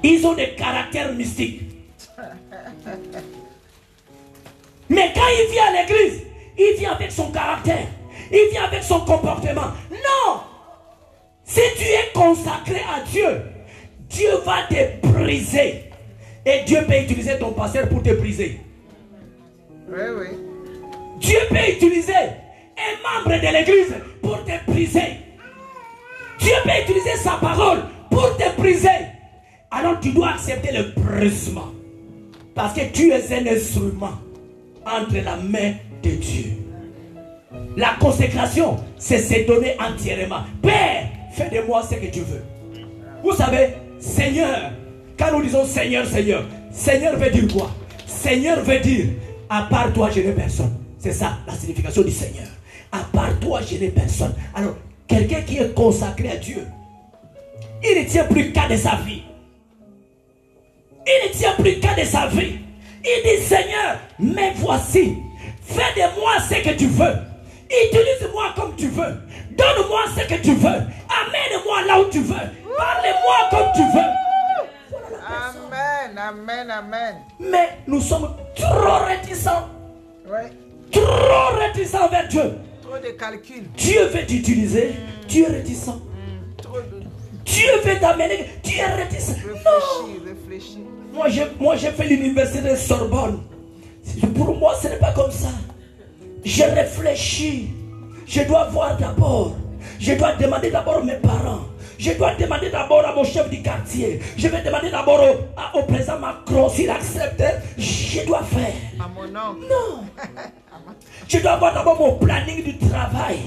ils ont des caractères mystiques. Mais quand il vient à l'église, il vient avec son caractère, il vient avec son comportement. Non! Si tu es consacré à Dieu, Dieu va te briser. Et Dieu peut utiliser ton pasteur pour te briser. Oui, oui. Dieu peut utiliser un membre de l'église pour te briser. Dieu peut utiliser sa parole pour te briser. Alors tu dois accepter le brisement. Parce que tu es un instrument entre la main de Dieu. La consécration, c'est se donner entièrement. Père, fais de moi ce que tu veux. Vous savez, Seigneur, quand nous disons Seigneur, Seigneur, Seigneur veut dire quoi? Seigneur veut dire, à part toi, je n'ai personne. C'est ça la signification du Seigneur. À part toi, je n'ai personne. Alors, quelqu'un qui est consacré à Dieu, il ne tient plus qu'à de sa vie. Il ne tient plus qu'à de sa vie. Il dit, Seigneur, mais voici, fais de moi ce que tu veux. Utilise-moi comme tu veux. Donne-moi ce que tu veux. Amène-moi là où tu veux. Parle-moi comme tu veux. Amen. Amen. Amen. Mais nous sommes trop réticents. Oui. Trop réticents vers Dieu. Trop de calculs. Dieu veut t'utiliser. Tu es réticent. Trop de... Dieu veut t'amener. Tu es réticent. Non. Réfléchir. Moi, j'ai fait l'université de Sorbonne. Pour moi, ce n'est pas comme ça. Je réfléchis. Je dois voir d'abord. Je dois demander d'abord à mes parents. Je dois demander d'abord à mon chef du quartier. Je vais demander d'abord au président Macron s'il accepte. Je dois faire. À mon oncle. Non. Je dois avoir d'abord mon planning du travail.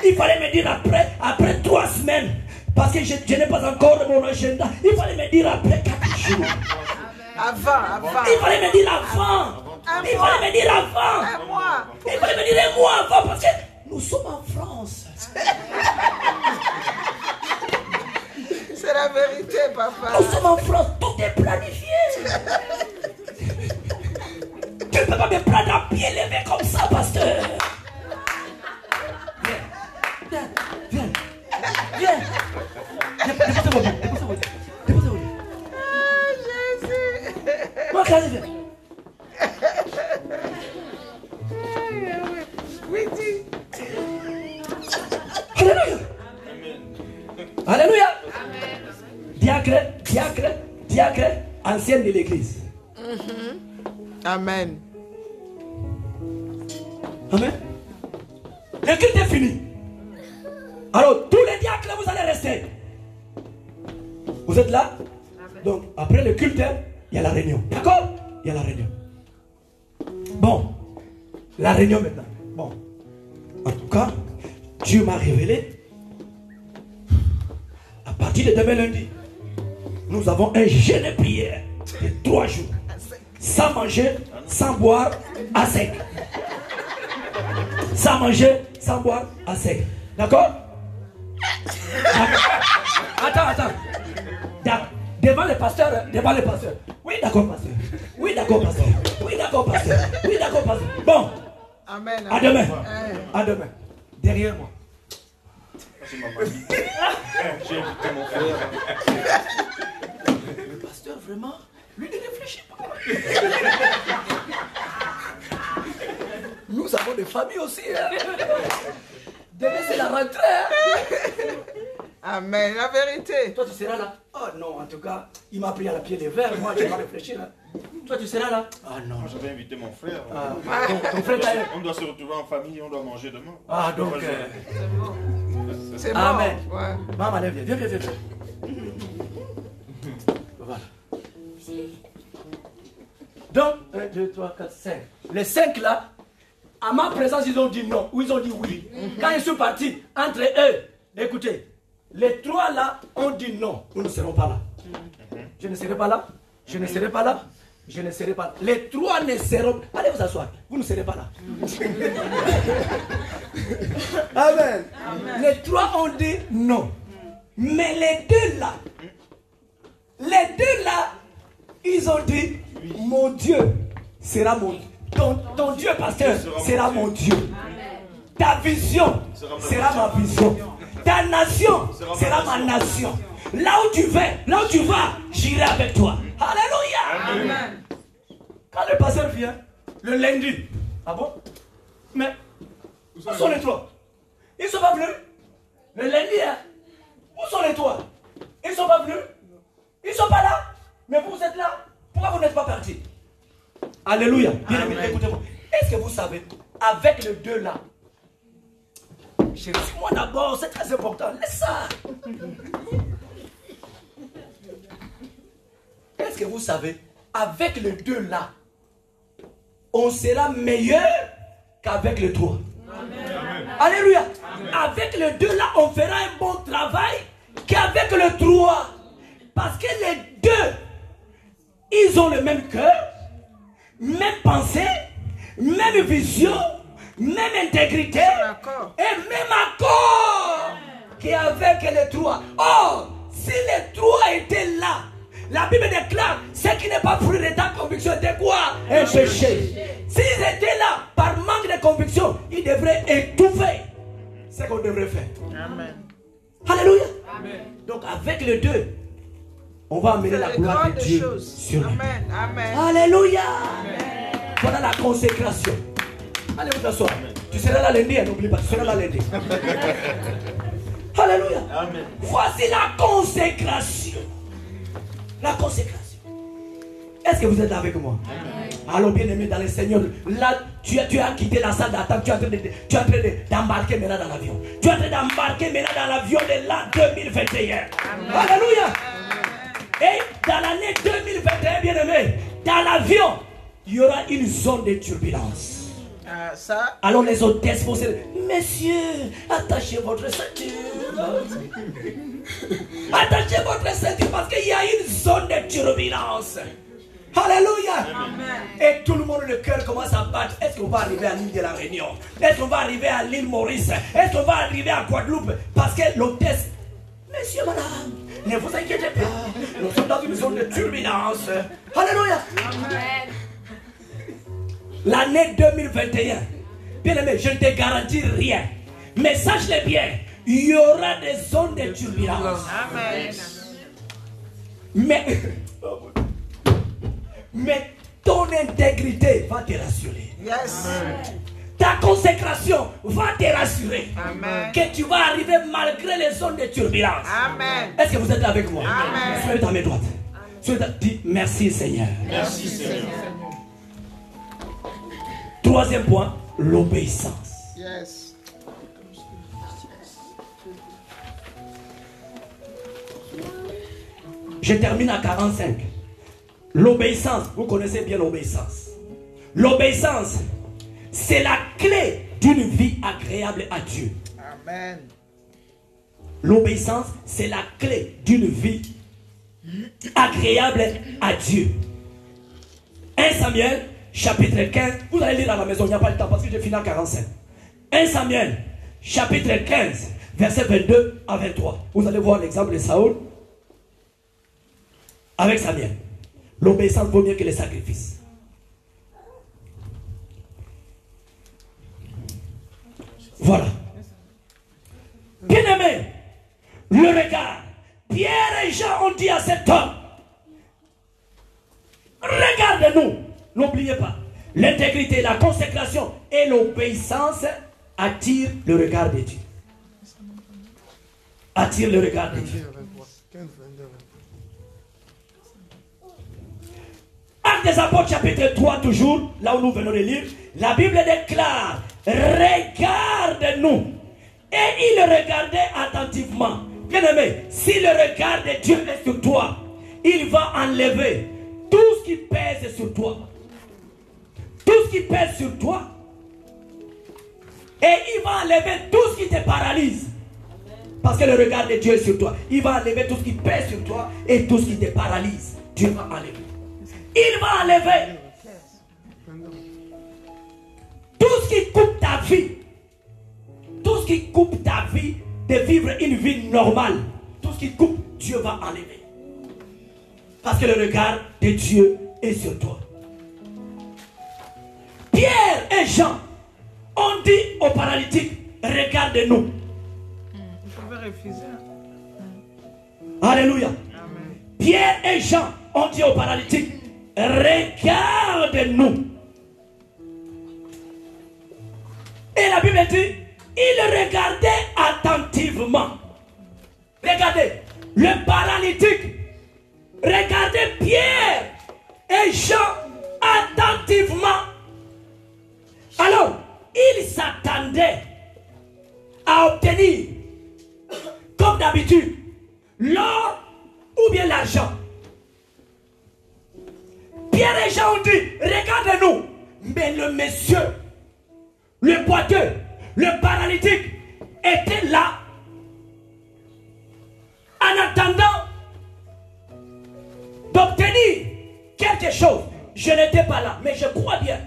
Il fallait me dire après 3 semaines. Parce que je n'ai pas encore mon agenda. Il fallait me dire après 4 jours. Avant. Il fallait me dire avant. Il fallait me dire avant. Un mois. Il fallait me dire un mois avant parce que nous sommes en France. C'est la vérité, papa. Nous sommes en France, tout est planifié. Tu ne peux pas me prendre à pied levé comme ça, pasteur. Viens. Déposez-vous. Jésus. Moi, quand je viens. Oui, dis. Alléluia. Diacre, ancienne de l'église. Amen. Amen. Le culte est fini. Alors, tous les diacres, vous allez rester. Vous êtes là? Donc, après le culte, il y a la réunion. D'accord? Il y a la réunion. Bon, la réunion maintenant. Bon, en tout cas, Dieu m'a révélé. À partir de demain lundi, nous avons un jeûne de prière de 3 jours. Sans manger, sans boire, à sec. Sans manger, sans boire, à sec. D'accord? Attends. Devant le pasteur. Oui, d'accord, pasteur. Oui, d'accord, pasteur. Bon. Amen. À demain. À demain. Derrière moi. J'ai invité mon frère. Le pasteur, vraiment, lui ne réfléchit pas. Nous avons des familles aussi. Hein. Demain, c'est la rentrée. Hein. Amen. La vérité. Toi, tu seras là. Oh non, en tout cas, il m'a pris à la pied des verres. Moi, je vais pas réfléchir. Hein. Toi, tu seras là. Ah non. J'avais invité mon frère. Ton frère t'a... On doit se retrouver en famille, on doit manger demain. Ah, donc... C'est bon. Amen. Ouais. Maman, viens. Voilà. Donc, 1, 2, 3, 4, 5. Les 5 là, à ma présence, ils ont dit non ou ils ont dit oui. Quand ils sont partis, entre eux, écoutez, les 3 là ont dit non, nous ne serons pas là. Je ne serai pas là. Les 3 ne seront pas. Allez vous asseoir, vous ne serez pas là. Amen. Les 3 ont dit non. Mais les 2 là, ils ont dit mon Dieu sera mon Dieu. Ton Dieu, pasteur, sera mon Dieu. Ta vision sera ma vision. Ta nation sera ma nation. Là où tu vas, j'irai avec toi. Alléluia. Amen. Quand le pasteur vient, le lundi, ah bon? Mais où sont les 3? Ils ne sont pas venus. Le lundi, hein? Où sont les 3? Ils ne sont pas venus. Ils ne sont pas là. Mais vous êtes là. Pourquoi vous n'êtes pas partis? Alléluia. Bien aimé, écoutez-moi. Est-ce que vous savez, avec le 2 là, chérie, moi d'abord, c'est très important. Laisse ça. Est-ce que vous savez, avec le 2 là, on sera meilleur qu'avec le 3. Amen. Alléluia. Amen. Avec le 2 là, on fera un bon travail qu'avec le 3. Parce que les 2, ils ont le même cœur, même pensée, même vision, même intégrité et même accord qu'avec les 3. Or, si les 3 étaient là, la Bible déclare ce qui n'est pas fruit de ta conviction était quoi? Un péché. S'ils étaient là par manque de conviction, ils devraient étouffer ce qu'on devrait faire. Amen. Alléluia. Amen. Donc avec le 2, on va amener la gloire de Dieu sur lui. Amen. Alléluia. Voilà la consécration. Allez vous asseoir. Tu seras là lundi, n'oublie pas, tu seras là lundi. Alléluia. Amen. Voici la consécration. La consécration. Est-ce que vous êtes avec moi? Amen. Alors bien aimé dans le Seigneur, là tu as quitté la salle d'attente, tu es en train d'embarquer maintenant dans l'avion. Tu es en train d'embarquer maintenant dans l'avion de l'an 2021. Amen. Alléluia. Et dans l'année 2021, bien aimé, dans l'avion, il y aura une zone de turbulence. Alors les hôtesses vont se dire, messieurs, attachez votre ceinture. Attachez votre ceinture parce qu'il y a une zone de turbulence. Alléluia. Et tout le monde, le cœur commence à battre. Est-ce qu'on va arriver à l'île de la Réunion? Est-ce qu'on va arriver à l'île Maurice? Est-ce qu'on va arriver à Guadeloupe? Parce que l'hôtesse, monsieur, madame, ne vous inquiétez pas, nous sommes dans une zone de turbulence. Alléluia. L'année 2021, bien aimé, je ne te garantis rien. Mais sache-le bien, il y aura des zones de turbulence. Amen. Mais ton intégrité va te rassurer. Yes. Ta consécration va te rassurer. Amen. Que tu vas arriver malgré les zones de turbulence. Amen. Est-ce que vous êtes là avec moi? Amen. Soyez à mes droites. Dis merci Seigneur. Merci Seigneur. Troisième point, l'obéissance. Yes. Je termine à 45. L'obéissance, vous connaissez bien l'obéissance. L'obéissance, c'est la clé d'une vie agréable à Dieu. Amen. L'obéissance, c'est la clé d'une vie agréable à Dieu. 1 Samuel, chapitre 15. Vous allez lire à la maison, il n'y a pas le temps parce que j'ai fini à 45. 1 Samuel, chapitre 15, verset 22 à 23. Vous allez voir l'exemple de Saül avec Samuel. L'obéissance vaut mieux que les sacrifices. Voilà. Bien-aimé, le regard. Pierre et Jean ont dit à cet homme, regarde-nous. N'oubliez pas, l'intégrité, la consécration et l'obéissance attirent le regard de Dieu. Attirent le regard de Dieu. Actes des Apôtres chapitre 3 toujours, là où nous venons de lire, la Bible déclare, regarde-nous. Et il regardait attentivement. Bien-aimé, si le regard de Dieu est sur toi, il va enlever tout ce qui pèse sur toi. Tout ce qui pèse sur toi. Et il va enlever tout ce qui te paralyse. Parce que le regard de Dieu est sur toi. Il va enlever tout ce qui pèse sur toi et tout ce qui te paralyse. Dieu va enlever. Il va enlever tout ce qui coupe ta vie. Tout ce qui coupe ta vie de vivre une vie normale. Tout ce qui coupe, Dieu va enlever. Parce que le regard de Dieu est sur toi. Pierre et Jean ont dit aux paralytiques, regarde-nous. Il faut refuser. Alléluia. Amen. Pierre et Jean ont dit aux paralytiques, regarde-nous. Et la Bible dit, il regardait attentivement. Regardez, le paralytique regardait Pierre et Jean attentivement. Alors, il s'attendait à obtenir, comme d'habitude, l'or ou bien l'argent. Pierre et Jean ont dit, regarde-nous. Mais le monsieur, le boiteux, le paralytique était là en attendant d'obtenir quelque chose. Je n'étais pas là, mais je crois bien.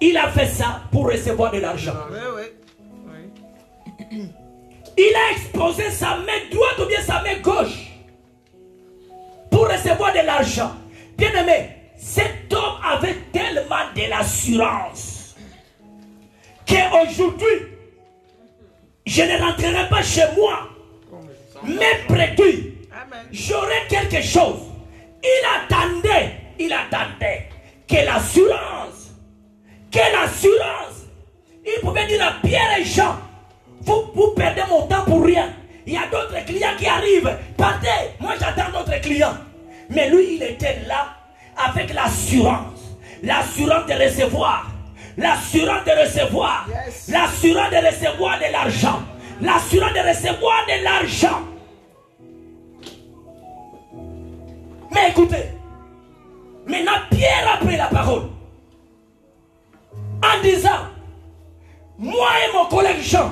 Il a fait ça pour recevoir de l'argent. Oui. Il a exposé sa main droite ou bien sa main gauche pour recevoir de l'argent. Bien aimé, cet homme avait tellement de l'assurance qu'aujourd'hui, je ne rentrerai pas chez moi, mais près de lui, j'aurai quelque chose. Il attendait que l'assurance, il pouvait dire à Pierre et Jean, vous perdez mon temps pour rien. Il y a d'autres clients qui arrivent. Partez, moi j'attends d'autres clients. Mais lui, il était là avec l'assurance. L'assurance de recevoir. L'assurance de recevoir. Yes. L'assurance de recevoir de l'argent. L'assurance de recevoir de l'argent. Mais écoutez, maintenant Pierre a pris la parole en disant, moi et mon collègue Jean,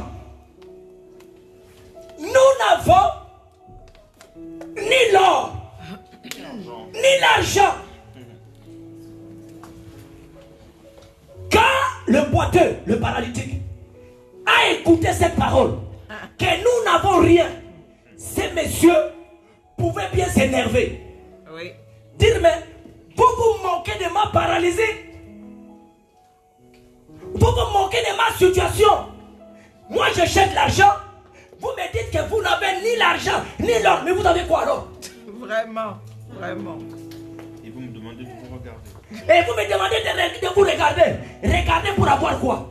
nous n'avons ni l'or, ni l'argent. Quand le boiteux, le paralytique, a écouté cette parole, que nous n'avons rien, ces messieurs pouvaient bien s'énerver. Oui. Dire, mais vous vous moquez de ma paralysie. Vous vous moquez de ma situation. Moi je cherche l'argent. Vous me dites que vous n'avez ni l'argent, ni l'or. Mais vous avez quoi alors? Vraiment, vraiment. Et vous me demandez de vous regarder. Et vous me demandez de vous regarder. Regarder pour avoir quoi?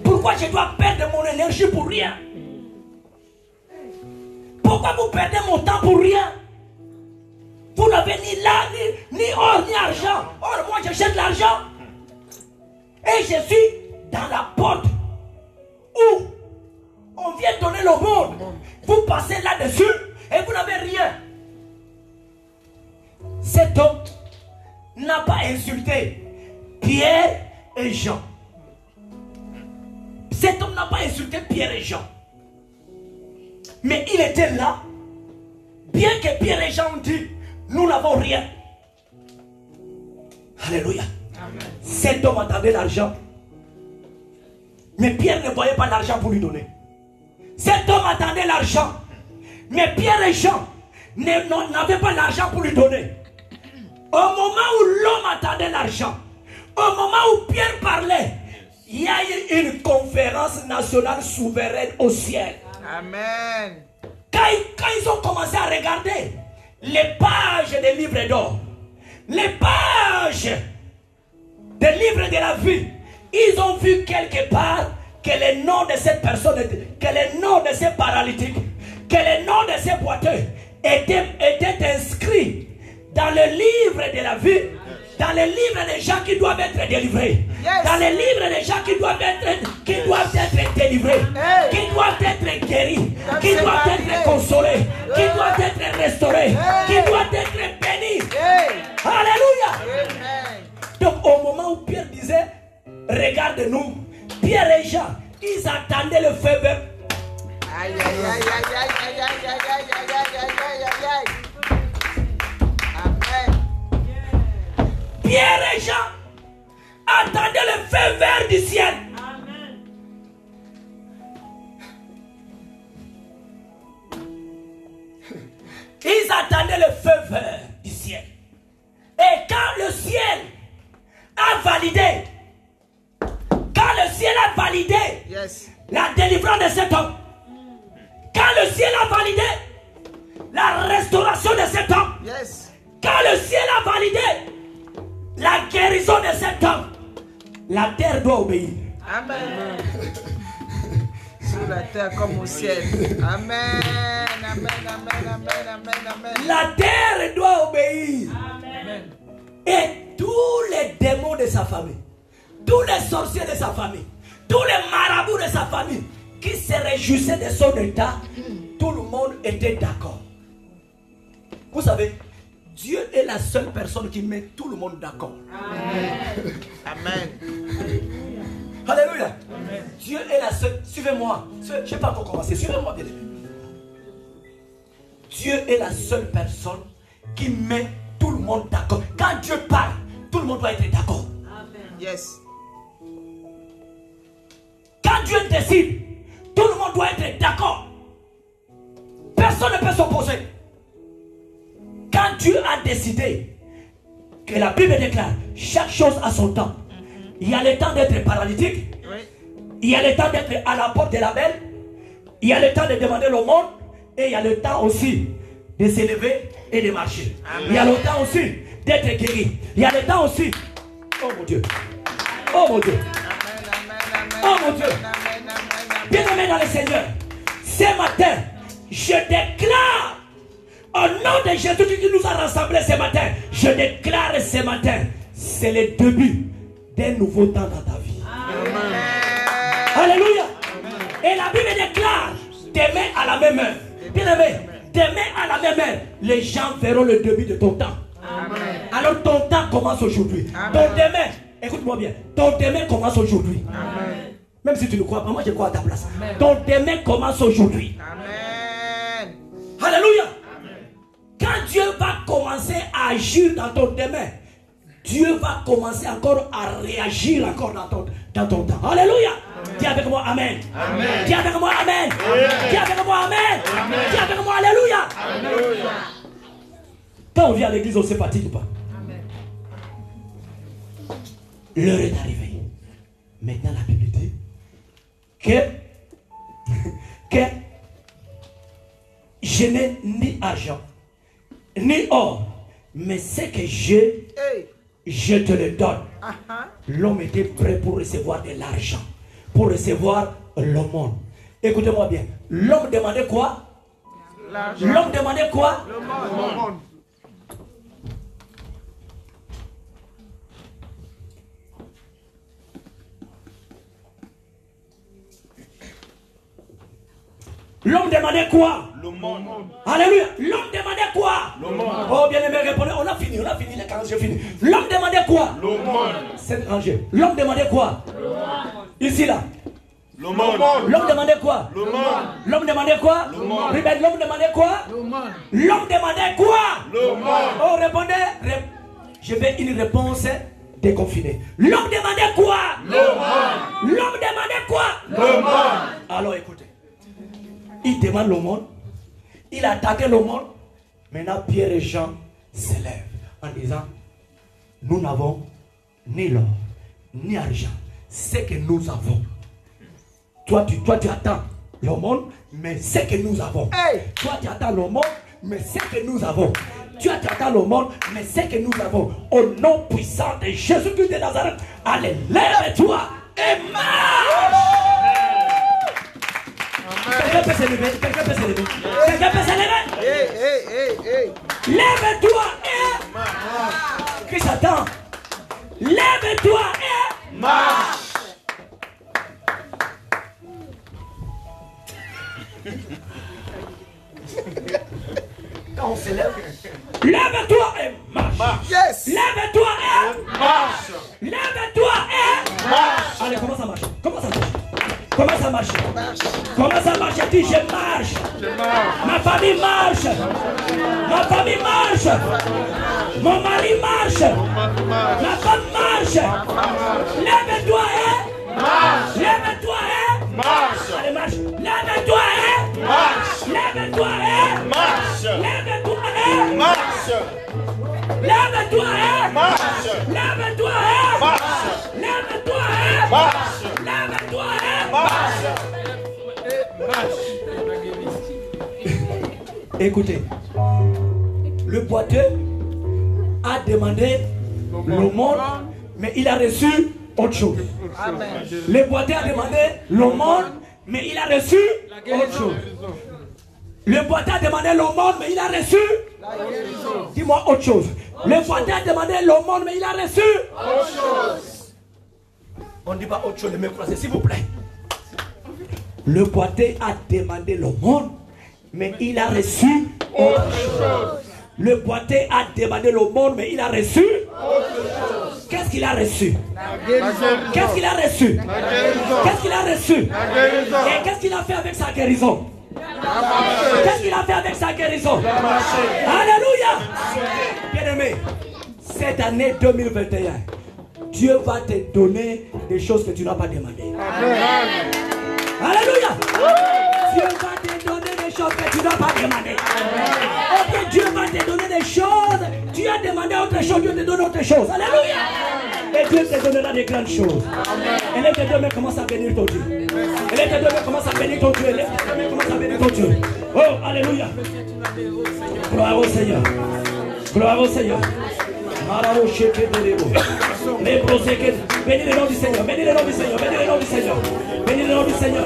Pourquoi je dois perdre mon énergie pour rien? Pourquoi vous perdez mon temps pour rien? Vous n'avez ni là, ni or, ni argent. Or, moi, je cherche l'argent. Et je suis dans la porte où on vient donner le monde. Vous passez là-dessus et vous n'avez rien. Cet homme n'a pas insulté Pierre et Jean. Cet homme n'a pas insulté Pierre et Jean. Mais il était là. Bien que Pierre et Jean ont dit, nous n'avons rien. Alléluia. Amen. Cet homme attendait l'argent. Mais Pierre ne voyait pas l'argent pour lui donner. Cet homme attendait l'argent. Mais Pierre et Jean n'avaient pas l'argent pour lui donner. Au moment où l'homme attendait l'argent, au moment où Pierre parlait, il y a eu une conférence nationale souveraine au ciel. Amen. Quand ils ont commencé à regarder les pages des livres d'or, les pages des livres de la vie, ils ont vu quelque part que les noms de cette personne, que les noms de ces paralytiques, que les noms de ces boiteux étaient inscrits dans le livre de la vie, dans le livre des gens qui doivent être délivrés, dans le livre des gens qui doivent être délivrés, qui doivent être guéris, qui doivent être consolés, qui doivent être restaurés, qui doivent être bénis. Alléluia. Donc au moment où Pierre disait, regarde-nous, Pierre et Jean, ils attendaient le feu vert. Aïe, aïe, aïe, aïe, aïe, aïe, aïe, aïe, aïe, aïe, aïe, aïe. Amen. Pierre et Jean attendaient le feu vert du ciel. Amen. Ils attendaient le feu vert du ciel. Et quand le ciel a validé, la délivrance de cet homme, quand le ciel a validé la restauration de cet homme, quand le ciel a validé la guérison de cet homme, la terre doit obéir. Amen. Sur la terre comme au ciel. Amen. Amen. Amen. Amen. Amen. Amen. La terre doit obéir. Amen. Et tous les démons de sa famille, tous les sorciers de sa famille, tous les marabouts de sa famille qui se réjouissaient de son état, tout le monde était d'accord. Vous savez, Dieu est la seule personne qui met tout le monde d'accord. Amen. Amen. Alléluia. Amen. Dieu est la seule. Suivez-moi. Je ne sais pas encore commencer. Suivez-moi, bien aimé. Dieu est la seule personne qui met tout le monde d'accord. Quand Dieu parle, tout le monde doit être d'accord. Amen. Yes. Quand Dieu décide, tout le monde doit être d'accord. Personne ne peut s'opposer. Quand Dieu a décidé, que la Bible déclare, chaque chose a son temps. Il y a le temps d'être paralytique. Il y a le temps d'être à la porte de la belle. Il y a le temps de demander le monde. Et il y a le temps aussi de s'élever et de marcher. Amen. Il y a le temps aussi d'être guéri. Il y a le temps aussi. Oh mon Dieu. Oh mon Dieu. Oh mon Dieu. Bien-aimé dans le Seigneur, ce matin, je déclare au nom de Jésus qui nous a rassemblés ce matin, je déclare ce matin, c'est le début d'un nouveau temps dans ta vie. Amen. Alléluia. Amen. Et la Bible déclare, demain à la même heure, bien-aimé, demain à la même heure, les gens verront le début de ton temps. Amen. Alors ton temps commence aujourd'hui. Ton demain, écoute-moi bien, ton demain commence aujourd'hui. Amen. Même si tu ne crois pas, moi je crois à ta place. Amen. Ton demain commence aujourd'hui. Amen. Alléluia. Amen. Quand Dieu va commencer agir dans ton demain, Dieu va commencer encore à réagir encore dans ton temps. Alléluia. Dis avec moi Amen. Dis avec moi Amen. Dis avec moi Amen. Dis avec moi Alléluia. Quand on vient à l'église, on se fatigue pas. L'heure est arrivée. Maintenant, la Bible dit que je n'ai ni argent, ni or, mais ce que j'ai, je te le donne. L'homme était prêt pour recevoir de l'argent, pour recevoir le monde. Écoutez-moi bien. L'homme demandait quoi? L'homme demandait quoi? Le monde. L'homme demandait quoi? Le monde. Alléluia. L'homme demandait quoi? Le monde. Oh, bien aimé, répondez. On a fini les 40, j'ai fini. L'homme demandait quoi? Le monde. C'est rangé. L'homme demandait quoi? Le monde. Ici, là. Le monde. L'homme demandait quoi? Le monde. L'homme demandait quoi? Le monde. Répète, l'homme demandait quoi? Le monde. L'homme demandait quoi? Le monde. Oh, répondez. Je vais une réponse déconfinée. L'homme demandait quoi? Le monde. L'homme demandait quoi? Le monde. Alors écoutez. Il demande le monde. Il attendait le monde. Maintenant, Pierre et Jean se lèvent en disant, nous n'avons ni l'or, ni argent. Ce que nous avons. Toi, tu attends le monde, mais ce que nous avons. Toi, tu attends le monde, mais ce que nous avons. Tu attends le monde, mais ce que nous avons. Au nom puissant de Jésus-Christ de Nazareth, allez, lève-toi et marche. Quelqu'un peut se lever. Quelqu'un peut se lever. Quelqu'un peut se lever. Lève-toi et Christ attend. Lève-toi et marche. Quand on se lève, lève-toi et marche. Yes. Lève-toi et Marche. lève-toi et Marche. Allez, comment ça marche? Comment ça marche? Comment ça marche? Comment ça marche? Je dis je marche. Ma famille marche. Ma famille marche. Mon mari marche. Ma femme marche. Lève-toi et Marche. lève-toi et Marche. allez, marche. Lève-toi et Marche. lève-toi et Marche. lève-toi et Marche. lève-toi et Marche. lève-toi et Marche. lève-toi et Marche. lève-toi et Marche. Écoutez, le boiteux a demandé le monde, mais il a reçu autre chose. Amen. Le boiteux a demandé le monde, mais il a reçu autre chose. Le boiteux a demandé le monde, mais il a reçu. Dis-moi autre chose. Le boiteux a demandé le monde, mais il a reçu. Autre chose. On ne dit pas autre chose, les mains croisées, s'il vous plaît. Le boiteux a demandé le monde, mais il a reçu autre chose. Le boiteux a demandé le monde, mais il a reçu autre chose. Qu'est-ce qu'il a reçu? Qu'est-ce qu'il a reçu? Qu'est-ce qu'il a reçu? Et qu'est-ce qu'il a fait avec sa guérison? Qu'est-ce qu'il a fait avec sa guérison? Alléluia! Bien-aimé, cette année 2021, Dieu va te donner des choses que tu n'as pas demandées. Alléluia! Dieu va te donner des choses que tu n'as pas demandées. Ok, Dieu va te donner des choses. Tu as demandé autre chose, Dieu te donne autre chose. Alléluia! Et Dieu te donnera des grandes choses. Et les deux mains commencent à bénir ton Dieu. Et les deux mains commencent à bénir ton Dieu. Et les deux mains commencent à bénir ton Dieu. Oh, alléluia! Gloire au Seigneur. Gloire au Seigneur. Bénis le nom du Seigneur. Bénis le nom du Seigneur. Bénis le nom du Seigneur. Bénis le nom du Seigneur.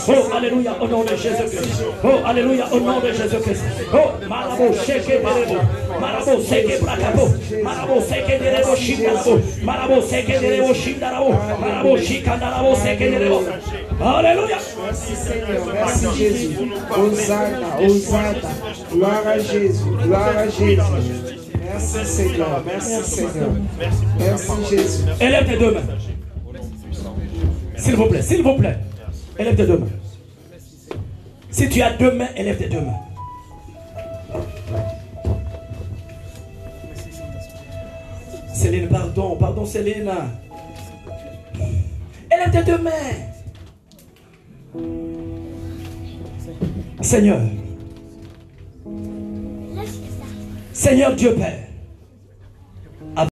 Oh, alléluia, au nom de Jésus-Christ. Oh, alléluia, au nom de Jésus-Christ. Oh, marabo, sheke derebo. Marabo, seke brakabo. Marabo, seke derebo, shindarabo. Marabo, seke derebo, shindarabo. Marabo, shikandarabo, seke derebo. Alléluia. Merci Seigneur, merci Jésus. Hosanna, Hosanna. Gloire à Jésus, gloire à Jésus. Merci Seigneur, merci Seigneur. Merci Jésus. Élève tes deux mains. S'il vous plaît, s'il vous plaît. Élève tes deux mains. Si tu as deux mains, élève tes deux mains. Céline, pardon Céline. Élève tes deux mains. Seigneur. Seigneur Dieu Père.